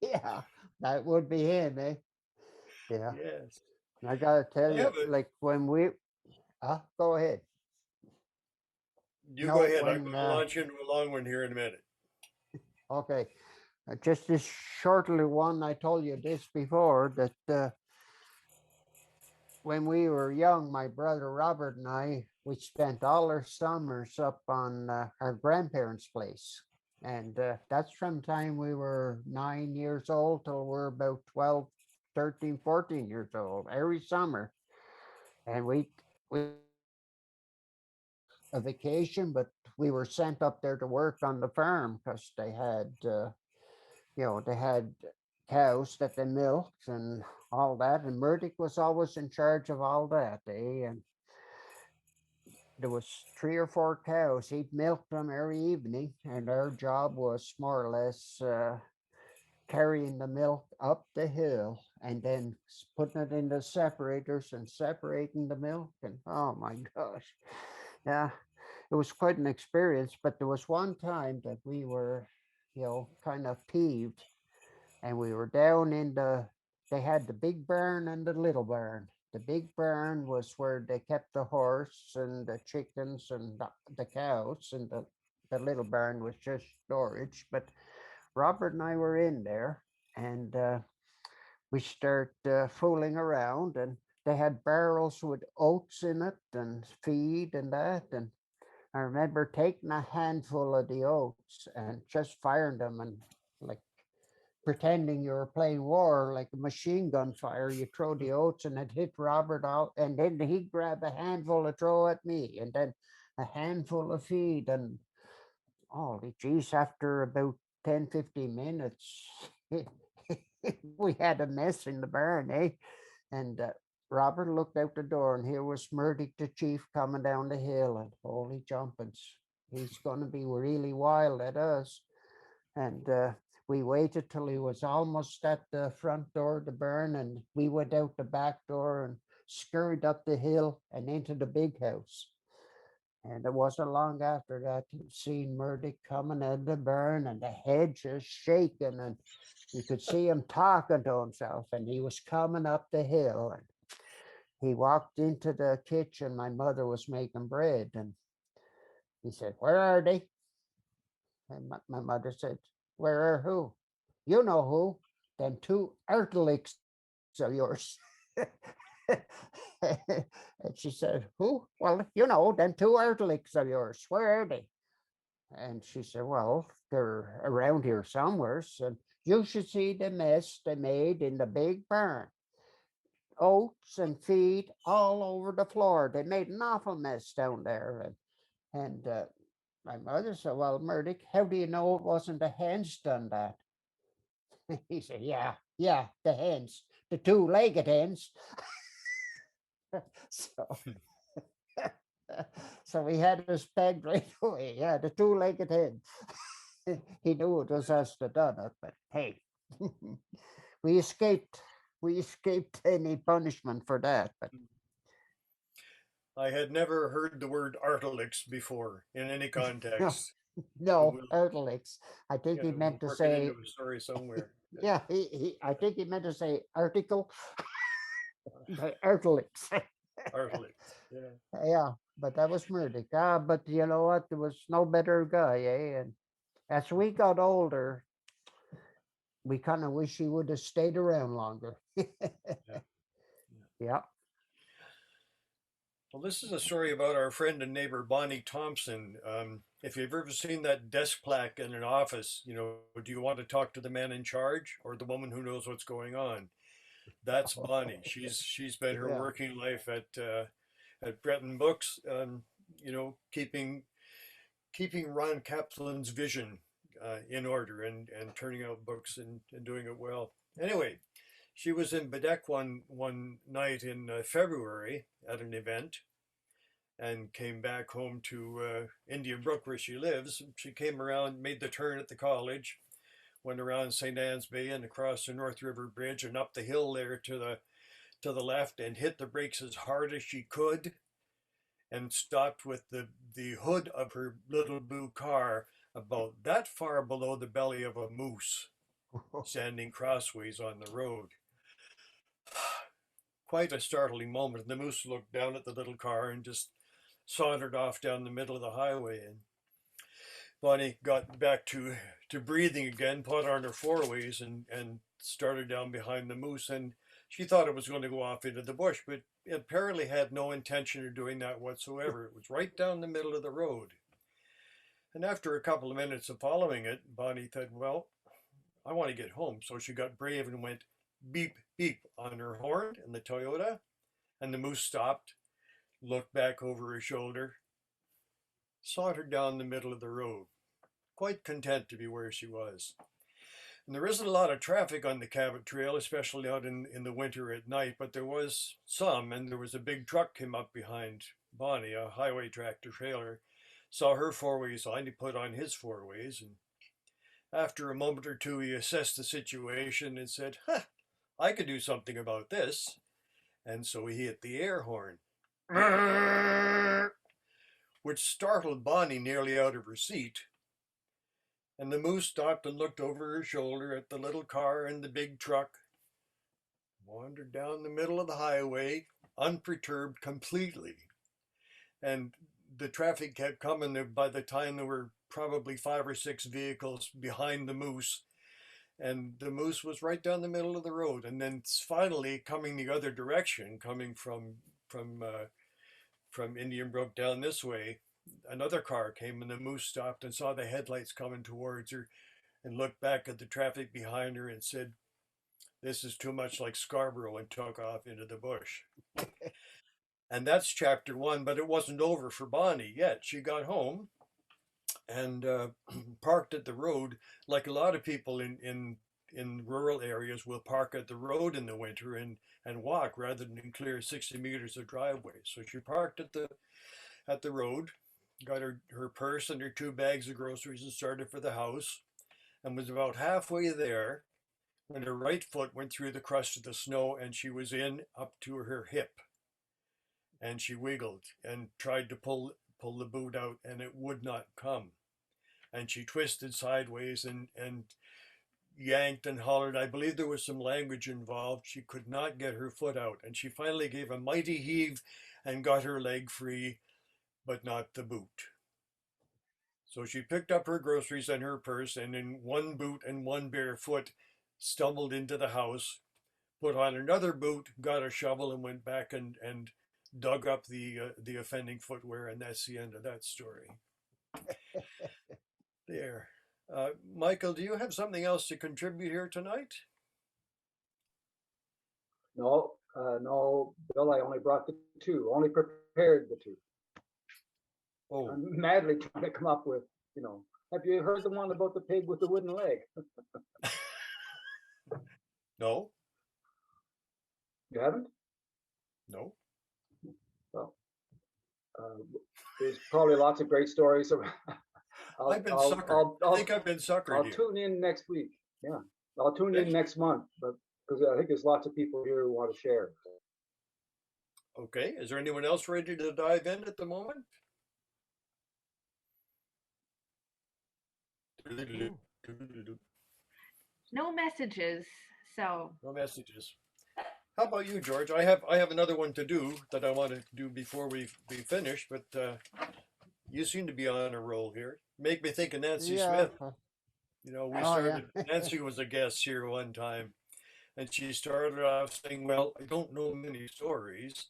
Yeah, that would be him, eh? Yeah. Yes. I gotta tell I you, have a, like when we go ahead. you go No, ahead. I'm when going to launch into a long one here in a minute. okay. Just this short little one, I told you this before, that when we were young, my brother Robert and I, we spent all our summers up on our grandparents' place. And that's from time we were 9 years old till we're about 12, 13, 14 years old, every summer. And we a vacation, but we were sent up there to work on the farm because they had, they had cows that they milked and all that. And Murdoch was always in charge of all that, eh? And there was 3 or 4 cows. He'd milk them every evening, and our job was more or less carrying the milk up the hill and then putting it in the separators and separating the milk. And oh my gosh, yeah, it was quite an experience. But there was one time that we were, kind of peeved, and we were down in they had the big barn and the little barn. The big barn was where they kept the horse and the chickens and the cows, and the little barn was just storage. But Robert and I were in there, and we start fooling around, and they had barrels with oats in it and feed and that. And I remember taking a handful of the oats and just firing them, and like pretending you were playing war, like a machine gun fire. You throw the oats and it hit Robert out, and then he'd grab a handful to throw at me, and then a handful of feed. And holy geez, after about 10, 15 minutes, we had a mess in the barn, eh? And Robert looked out the door, and here was Murdoch the chief coming down the hill, and holy jumpings, he's going to be really wild at us. And we waited till he was almost at the front door of the barn, and we went out the back door and scurried up the hill and into the big house. And it wasn't long after that seen Murdoch coming out of the barn, and the hedges shaking, and you could see him talking to himself, and he was coming up the hill. And he walked into the kitchen. My mother was making bread, and he said, "Where are they?" And my mother said, "Where are who?" "You know who. Them 2 Ertlicks of yours." And she said, "Who?" "Well, them 2 Ertlicks of yours. Where are they?" And she said, "Well, they're around here somewhere. And you should see the mess they made in the big barn. Oats and feed all over the floor. They made an awful mess down there." And my mother said, "Well, Murdoch, how do you know it wasn't the hens done that?" He said, "Yeah, the hens, the 2-legged hens." So, so we had us pegged right away. Yeah, the 2-legged hen. He knew it was us that done it, but hey, we escaped. We escaped any punishment for that. But I had never heard the word Artilix before in any no, context. no, We'll, Ertlicks. I think he we'll meant to work it say, into a story somewhere. yeah, I think he meant to say article, but Ertlicks. Artilix. Yeah. Yeah, but that was Murdoch. But you know what? There was no better guy, eh? And as we got older, we kind of wish he would have stayed around longer. Yeah. Well, this is a story about our friend and neighbor Bonnie Thompson. If you've ever seen that desk plaque in an office, you know, do you want to talk to the man in charge or the woman who knows what's going on? That's Bonnie. She's spent her Yeah. working life at Breton Books, you know, keeping Ron Kaplan's vision in order and turning out books and doing it well. Anyway, she was in Bedeck one night in February at an event and came back home to Indian Brook where she lives. She came around, made the turn at the college, went around St. Anne's Bay and across the North River Bridge and up the hill there to the left and hit the brakes as hard as she could and stopped with the hood of her little blue car about that far below the belly of a moose standing crossways on the road. Quite a startling moment. The moose looked down at the little car and just sauntered off down the middle of the highway. And Bonnie got back to breathing again, put on her four-ways and started down behind the moose. And she thought it was going to go off into the bush, but it apparently had no intention of doing that whatsoever. It was right down the middle of the road. And after a couple of minutes of following it, Bonnie thought, well, I want to get home. So she got brave and went beep, beep on her horn in the Toyota. And the moose stopped, looked back over her shoulder, sauntered down the middle of the road, quite content to be where she was. And there isn't a lot of traffic on the Cabot Trail, especially out in the winter at night, but there was some, and there was a big truck came up behind Bonnie, a highway tractor trailer, saw her four-ways on, he put on his four-ways, and after a moment or two he assessed the situation and said, I could do something about this. And so he hit the air horn, which startled Bonnie nearly out of her seat. And the moose stopped and looked over her shoulder at the little car and the big truck, wandered down the middle of the highway, unperturbed completely. And the traffic kept coming. By the time there were probably 5 or 6 vehicles behind the moose, and the moose was right down the middle of the road. And then finally coming the other direction, coming from Indian Brook down this way, another car came and the moose stopped and saw the headlights coming towards her and looked back at the traffic behind her and said, this is too much like Scarborough, and took off into the bush. And that's chapter 1, but it wasn't over for Bonnie yet. She got home and parked at the road, like a lot of people in rural areas will park at the road in the winter and walk rather than clear 60 meters of driveway. So she parked at the road, got her purse and her 2 bags of groceries and started for the house, and was about halfway there when her right foot went through the crust of the snow and she was in up to her hip. And she wiggled and tried to pull the boot out, and it would not come. And she twisted sideways and yanked and hollered. I believe there was some language involved. She could not get her foot out, and she finally gave a mighty heave and got her leg free, but not the boot. So she picked up her groceries and her purse, and in one boot and one bare foot stumbled into the house, put on another boot, got a shovel, and went back and dug up the offending footwear, and that's the end of that story. There. Michael, do you have something else to contribute here tonight? No, no, Bill, I only brought the 2, only prepared the 2. Oh, I'm madly trying to come up with, have you heard the one about the pig with the wooden leg? no, You haven't? no. Well, there's probably lots of great stories. I've been suckered. I think I've been suckered. I'll tune in next week. Yeah, I'll tune in next month, but because I think there's lots of people here who want to share. Okay. Is there anyone else ready to dive in at the moment? No messages. So no messages. How about you, George? I have another one to do that I want to do before we finish, but you seem to be on a roll here. Make me think of Nancy Smith. You know, we Oh yeah. started, Nancy was a guest here one time, and she started off saying, well, I don't know many stories.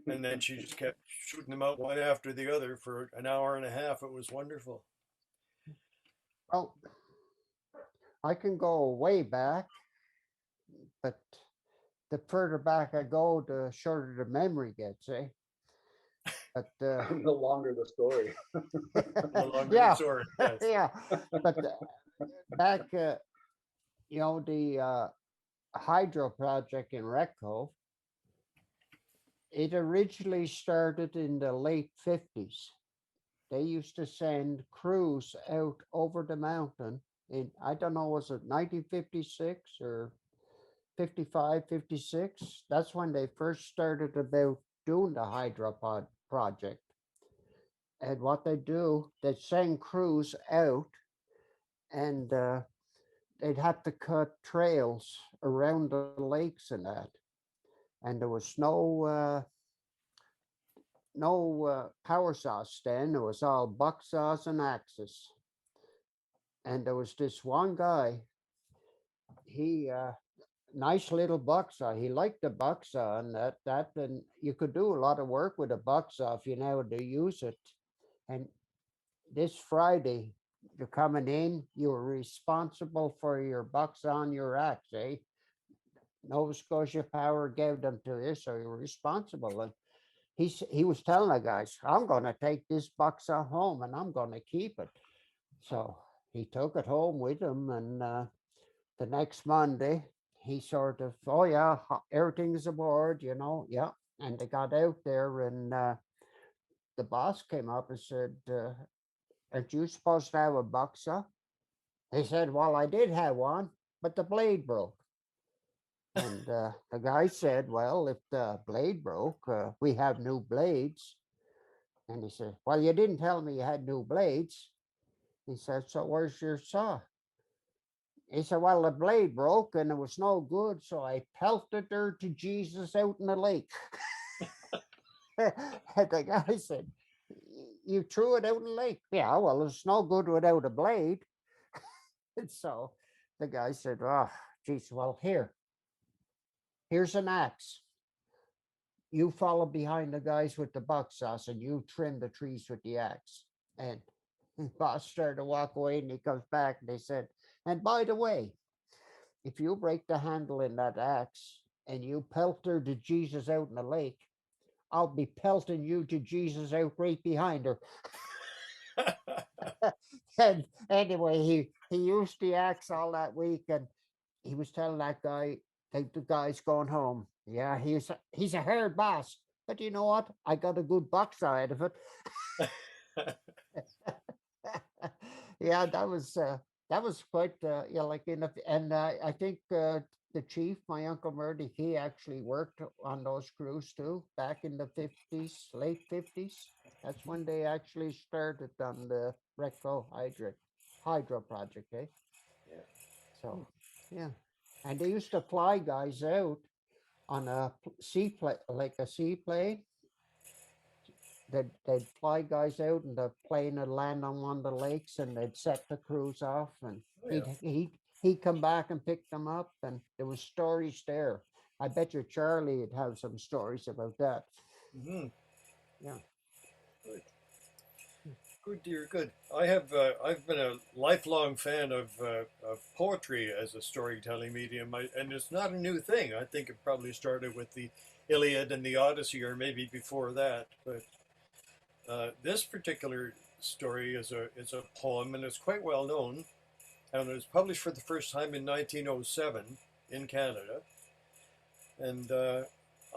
And then she just kept shooting them out one after the other for an hour and a half. It was wonderful. Well, I can go way back, but the further back I go, the shorter the memory gets, eh? But The longer the story. The longer yeah, the story, yes. yeah. But back, you know, the hydro project in Recco, it originally started in the late 50s. They used to send crews out over the mountain in, I don't know, was it 1956 or 55, 56? That's when they first started about doing the hydropod project. And what they do, they send crews out, and they'd have to cut trails around the lakes and that. And there was no power saws then. It was all buck saws and axes. And there was this one guy. He nice little buck saw. He liked the buck saw, and and you could do a lot of work with a buck saw if you know how to use it. And this Friday, you're coming in, you were responsible for your buck saw and your axe, eh? Nova Scotia Power gave them to you, so you're responsible. And he was telling the guys, I'm going to take this buck saw home and I'm going to keep it. So he took it home with him, and the next Monday, he sort of, oh yeah, everything's aboard, you know, yeah. And they got out there, and the boss came up and said, aren't you supposed to have a buck saw? He said, well, I did have one, but the blade broke. And the guy said, well, if the blade broke, we have new blades. And he said, well, you didn't tell me you had new blades. He said, so where's your saw? He said, well, the blade broke and it was no good, so I pelted her to Jesus out in the lake. And the guy said, you threw it out in the lake? Yeah, well, it's no good without a blade. And so the guy said, oh, geez, well, here's an axe. You follow behind the guys with the buck saws and you trim the trees with the axe. And the boss started to walk away, and he comes back and they said, and by the way, if you break the handle in that axe and you pelt her to Jesus out in the lake, I'll be pelting you to Jesus out right behind her. And anyway, he used the axe all that week, and he was telling that guy, the guy's going home. Yeah, he's a hard boss, but you know what? I got a good buck saw out of it. Yeah, that was quite yeah, like and I think the chief, my uncle Murdoch, he actually worked on those crews too back in the 50s, late 50s. That's when they actually started on the Recco hydro project, eh? Yeah. So yeah, and they used to fly guys out on a seaplane, like a seaplane. They'd fly guys out, and the plane would land on one of the lakes, and they'd set the crews off, and Oh, yeah. he'd come back and pick them up, and there was stories there. I bet you Charlie would have some stories about that. Mm-hmm. Yeah. Good. Good, dear, good. I've been a lifelong fan of poetry as a storytelling medium, and it's not a new thing. I think it probably started with the Iliad and the Odyssey, or maybe before that. But this particular story is a poem, and it's quite well known. And it was published for the first time in 1907 in Canada. And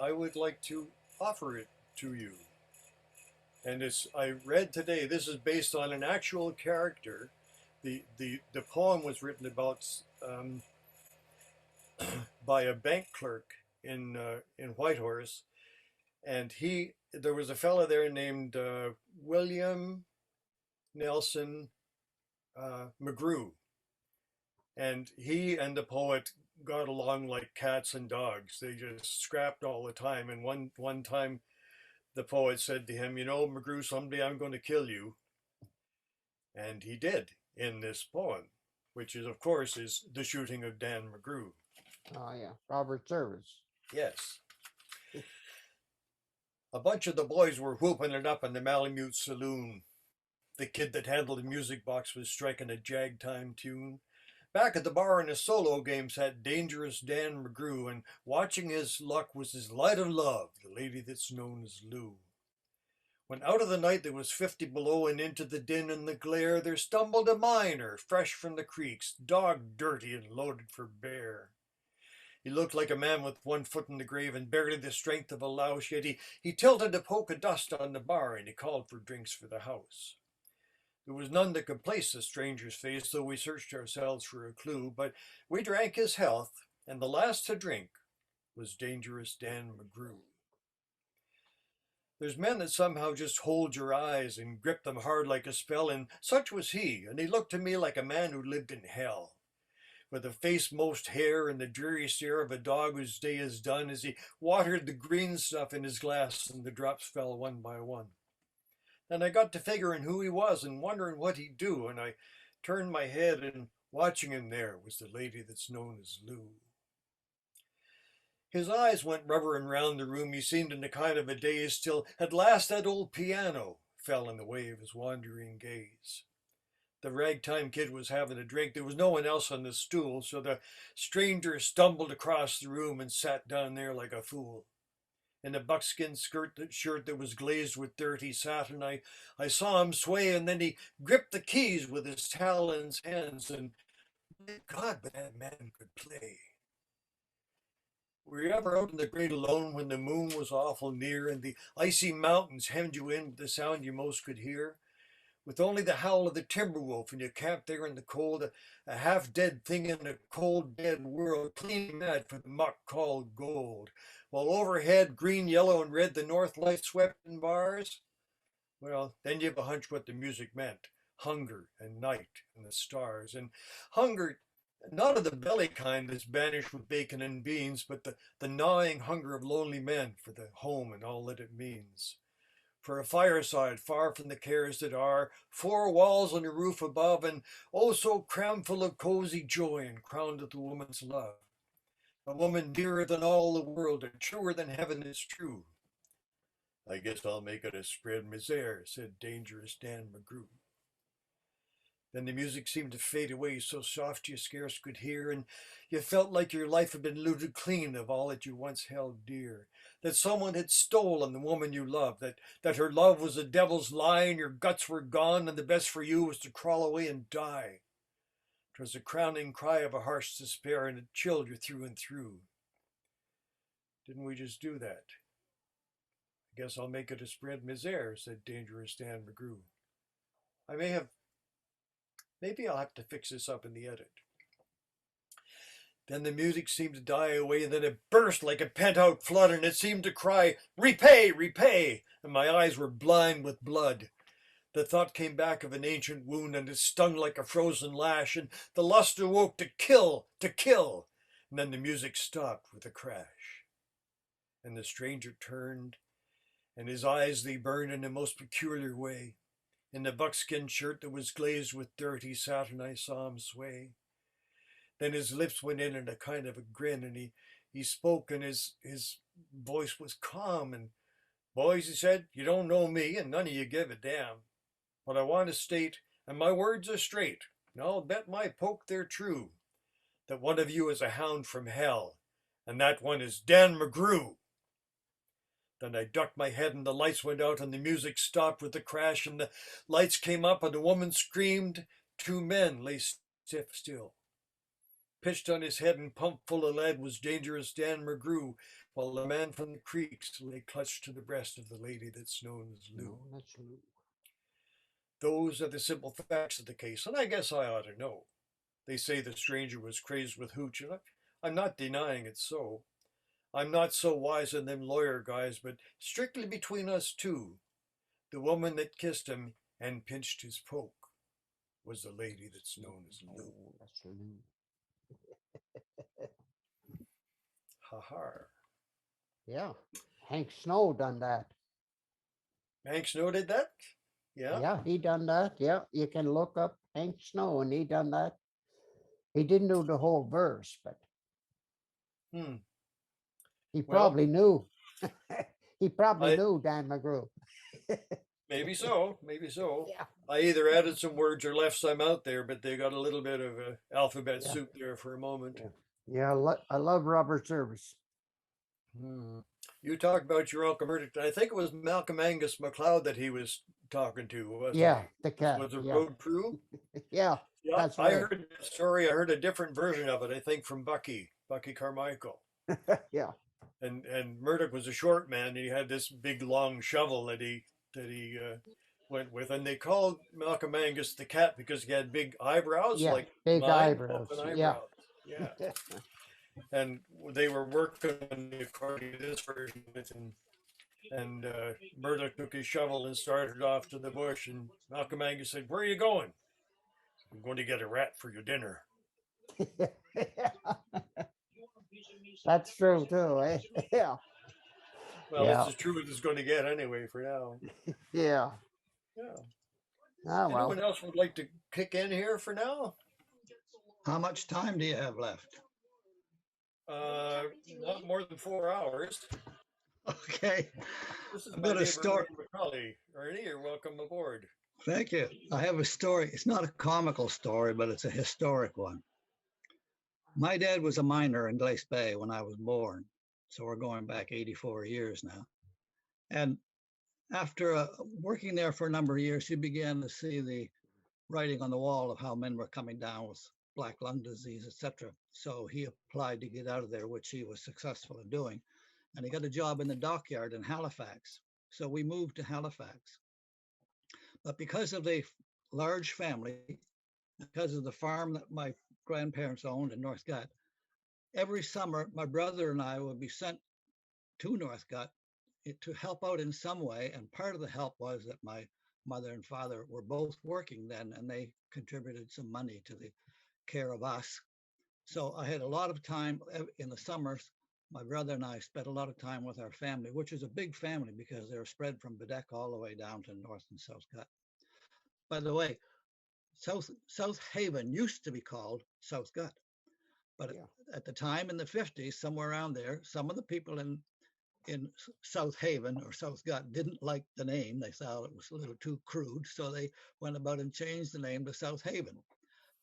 I would like to offer it to you. And as I read today, this is based on an actual character. The poem was written about by a bank clerk in Whitehorse, and there was a fellow there named William Nelson Mcgrew, and he and the poet got along like cats and dogs. They just scrapped all the time. And one time, the poet said to him, you know, Mcgrew, someday I'm going to kill you. And he did in this poem. which is, of course, is The Shooting of Dan Mcgrew. Oh, yeah. Robert Service. Yes. A bunch of the boys were whooping it up in the Malamute Saloon. The kid that handled the music box was striking a jag-time tune. Back at the bar in a solo game sat Dangerous Dan Mcgrew, and watching his luck was his light of love, the lady that's known as Lou. When out of the night there was 50 below, and into the din and the glare there stumbled a miner, fresh from the creeks, dog dirty and loaded for bear. He looked like a man with one foot in the grave and barely the strength of a louse, yet he tilted a poke of dust on the bar, and he called for drinks for the house. There was none that could place the stranger's face, though we searched ourselves for a clue, but we drank his health, and the last to drink was Dangerous Dan Mcgrew. There's men that somehow just hold your eyes and grip them hard like a spell, and such was he, and he looked to me like a man who lived in hell, with a face most hair and the dreary stare of a dog whose day is done, as he watered the green stuff in his glass and the drops fell one by one. Then I got to figuring who he was and wondering what he'd do, and I turned my head, and watching him there was the lady that's known as Lou. His eyes went rovering round the room. He seemed in a kind of a daze, till at last that old piano fell in the way of his wandering gaze. The ragtime kid was having a drink. There was no one else on the stool, so the stranger stumbled across the room and sat down there like a fool. In a buckskin shirt that was glazed with dirt, he sat, and I saw him sway, and then he gripped the keys with his talons hands, and God, but that man could play. Were you ever out in the great alone when the moon was awful near and the icy mountains hemmed you in with the sound you most could hear? With only the howl of the timber wolf, and you camped there in the cold, a half-dead thing in a cold, dead world, clean mad for the muck called gold, while overhead, green, yellow, and red, the north lights swept in bars? Well, then you've a hunch what the music meant. Hunger and night and the stars. And hunger, not of the belly kind that's banished with bacon and beans, but the gnawing hunger of lonely men for the home and all that it means. For a fireside far from the cares that are, 4 walls and a roof above, and oh so crammed full of cozy joy and crowned with a woman's love. A woman dearer than all the world and truer than heaven is true. I guess I'll make it a spread misere, said Dangerous Dan Mcgrew. Then the music seemed to fade away, so soft you scarce could hear, and you felt like your life had been looted clean of all that you once held dear, that someone had stolen the woman you loved, that her love was a devil's lie, and your guts were gone, and the best for you was to crawl away and die. 'Twas a crowning cry of a harsh despair, and it chilled you through and through. Didn't we just do that? I guess I'll make it a spread misere, said Dangerous Dan Mcgrew. Maybe I'll have to fix this up in the edit. Then the music seemed to die away, and then it burst like a pent-out flood, and it seemed to cry, repay, repay, and my eyes were blind with blood. The thought came back of an ancient wound, and it stung like a frozen lash, and the lust awoke to kill, and then the music stopped with a crash. And the stranger turned, and his eyes they burned in a most peculiar way. In the buckskin shirt that was glazed with dirt, he sat, and I saw him sway. Then his lips went in a kind of a grin, and he spoke, and his voice was calm. And boys, he said, you don't know me, and none of you give a damn. But I want to state, and my words are straight, and I'll bet my poke they're true, that one of you is a hound from hell, and that one is Dan Mcgrew. Then I ducked my head, and the lights went out, and the music stopped with a crash, and the lights came up, and a woman screamed. 2 men lay stiff still. Pitched on his head and pumped full of lead was Dangerous Dan Mcgrew, while the man from the creeks lay clutched to the breast of the lady that's known as Lou. No, that's Lou. Those are the simple facts of the case, and I guess I ought to know. They say the stranger was crazed with hooch, and I'm not denying it's so. I'm not so wise in them lawyer guys, but strictly between us two, the woman that kissed him and pinched his poke was the lady that's known as Lou. Oh, that's Lou. Ha-ha. Yeah. Hank Snow done that. Hank Snow did that? Yeah? Yeah, he done that. Yeah, you can look up Hank Snow, and he done that He didn't know the whole verse, but Hmm. he Well, probably knew. He probably I knew Dan Mcgrew. maybe so, maybe so. Yeah. I either added some words or left some out there, but they got a little bit of alphabet Yeah. soup there for a moment. Yeah. Yeah, I love Robert Service. Hmm. You talked about your Uncle Murdoch. I think it was Malcolm Angus MacLeod that he was talking to, wasn't Yeah, he? the cat. Was the Yeah. road crew? Yeah, Yeah, that's I right. heard that story. I heard a different version of it. I think from Bucky Carmichael. Yeah. And Murdoch was a short man. And he had this big long shovel that he went with, and they called Malcolm Angus the cat because he had big eyebrows, Yeah, like big mine, eyebrows. open Yeah. eyebrows. Yeah. And they were working on the according to this version of it, and Murdoch took his shovel and started off to the bush. And Malcolm Angus said, "Where are you going?" "I'm going to get a rat for your dinner." That's true too, eh? Yeah. Well, Yeah. it's as true as it's going to get anyway for now. Yeah. Yeah. Ah, well. Anyone else would like to kick in here for now? How much time do you have left? Not more than 4 hours. Okay. This is I've my got a neighbor, story. Ernie McCauley. Ernie, you're welcome aboard. Thank you. I have a story. It's not a comical story, but it's a historic one. My dad was a miner in Glace Bay when I was born. So we're going back 84 years now. And after working there for a number of years, he began to see the writing on the wall of how men were coming down with black lung disease, etc. So he applied to get out of there, which he was successful in doing. And he got a job in the dockyard in Halifax. So we moved to Halifax. But because of the large family, because of the farm that my grandparents owned in Northgate, every summer my brother and I would be sent to Northgate to help out in some way. And part of the help was that my mother and father were both working then, and they contributed some money to the care of us. So I had a lot of time in the summers. My brother and I spent a lot of time with our family, which is a big family because they're spread from Bedeck all the way down to North and South Gut. By the way, South Haven used to be called South Gut, but at the time in the 50s, somewhere around there, some of the people in South Haven or South Gut didn't like the name. They thought it was a little too crude, so they went about and changed the name to South Haven,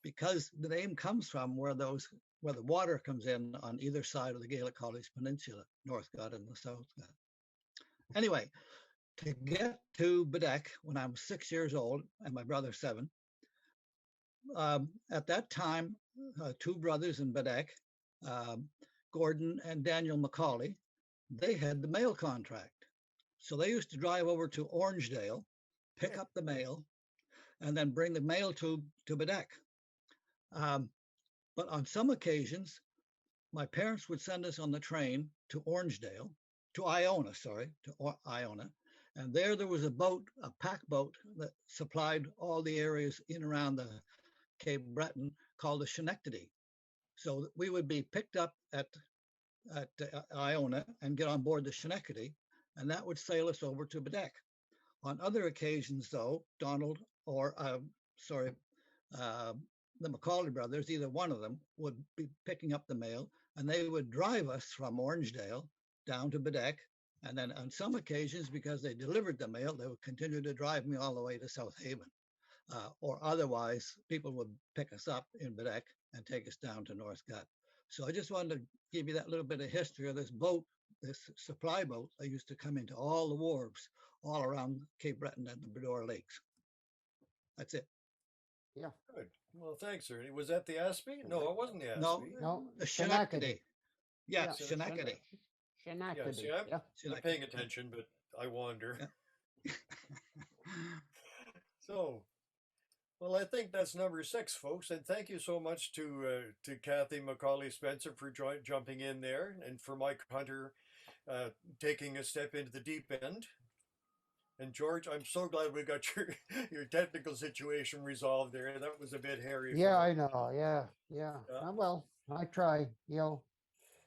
because the name comes from where the water comes in on either side of the Gaelic College Peninsula, North Gut and the South Gut. Anyway, to get to Bedeck when I was 6 years old and my brother 7, at that time, two brothers in Bedeck, Gordon and Daniel McCauley, they had the mail contract. So they used to drive over to Orangedale, pick up the mail, and then bring the mail to Bedeck. But on some occasions, my parents would send us on the train to Orangedale, to Iona, and there was a boat, a pack boat that supplied all the areas in around the Cape Breton called the Schenectady. So we would be picked up at Iona and get on board the Schenectady, and that would sail us over to Bedeck. On other occasions, though, Donald or the McCauley brothers, either one of them, would be picking up the mail, and they would drive us from Orangedale down to Bedeck. And then on some occasions, because they delivered the mail, they would continue to drive me all the way to South Haven. Or otherwise, people would pick us up in Bedeck and take us down to North Gut. So I just wanted to give you that little bit of history of this boat, this supply boat that used to come into all the wharves all around Cape Breton and the Bedore Lakes. That's it. Yeah. Good. Well, thanks, Ernie. Was that the Aspie? No, it wasn't the Aspie. No, the Schenectady. Yeah, Schenectady. Yeah, see, I'm paying attention, but I wander. Yeah. So, well, I think that's number 6, folks. And thank you so much to Kathy McCauley Spencer for jumping in there, and for Mike Hunter taking a step into the deep end. And George, I'm so glad we got your technical situation resolved there. That was a bit hairy. Yeah, I know. Yeah. Well, I try.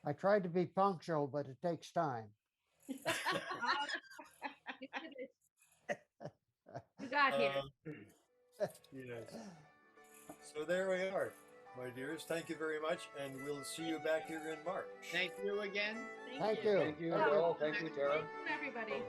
I try to be punctual, but it takes time. You got here. Yes. So there we are. my dears. Thank you very much, and we'll see you back here in March. Thank you again. Thank you. Thank you, Bill. Thank you, Tara. Thank you, everybody.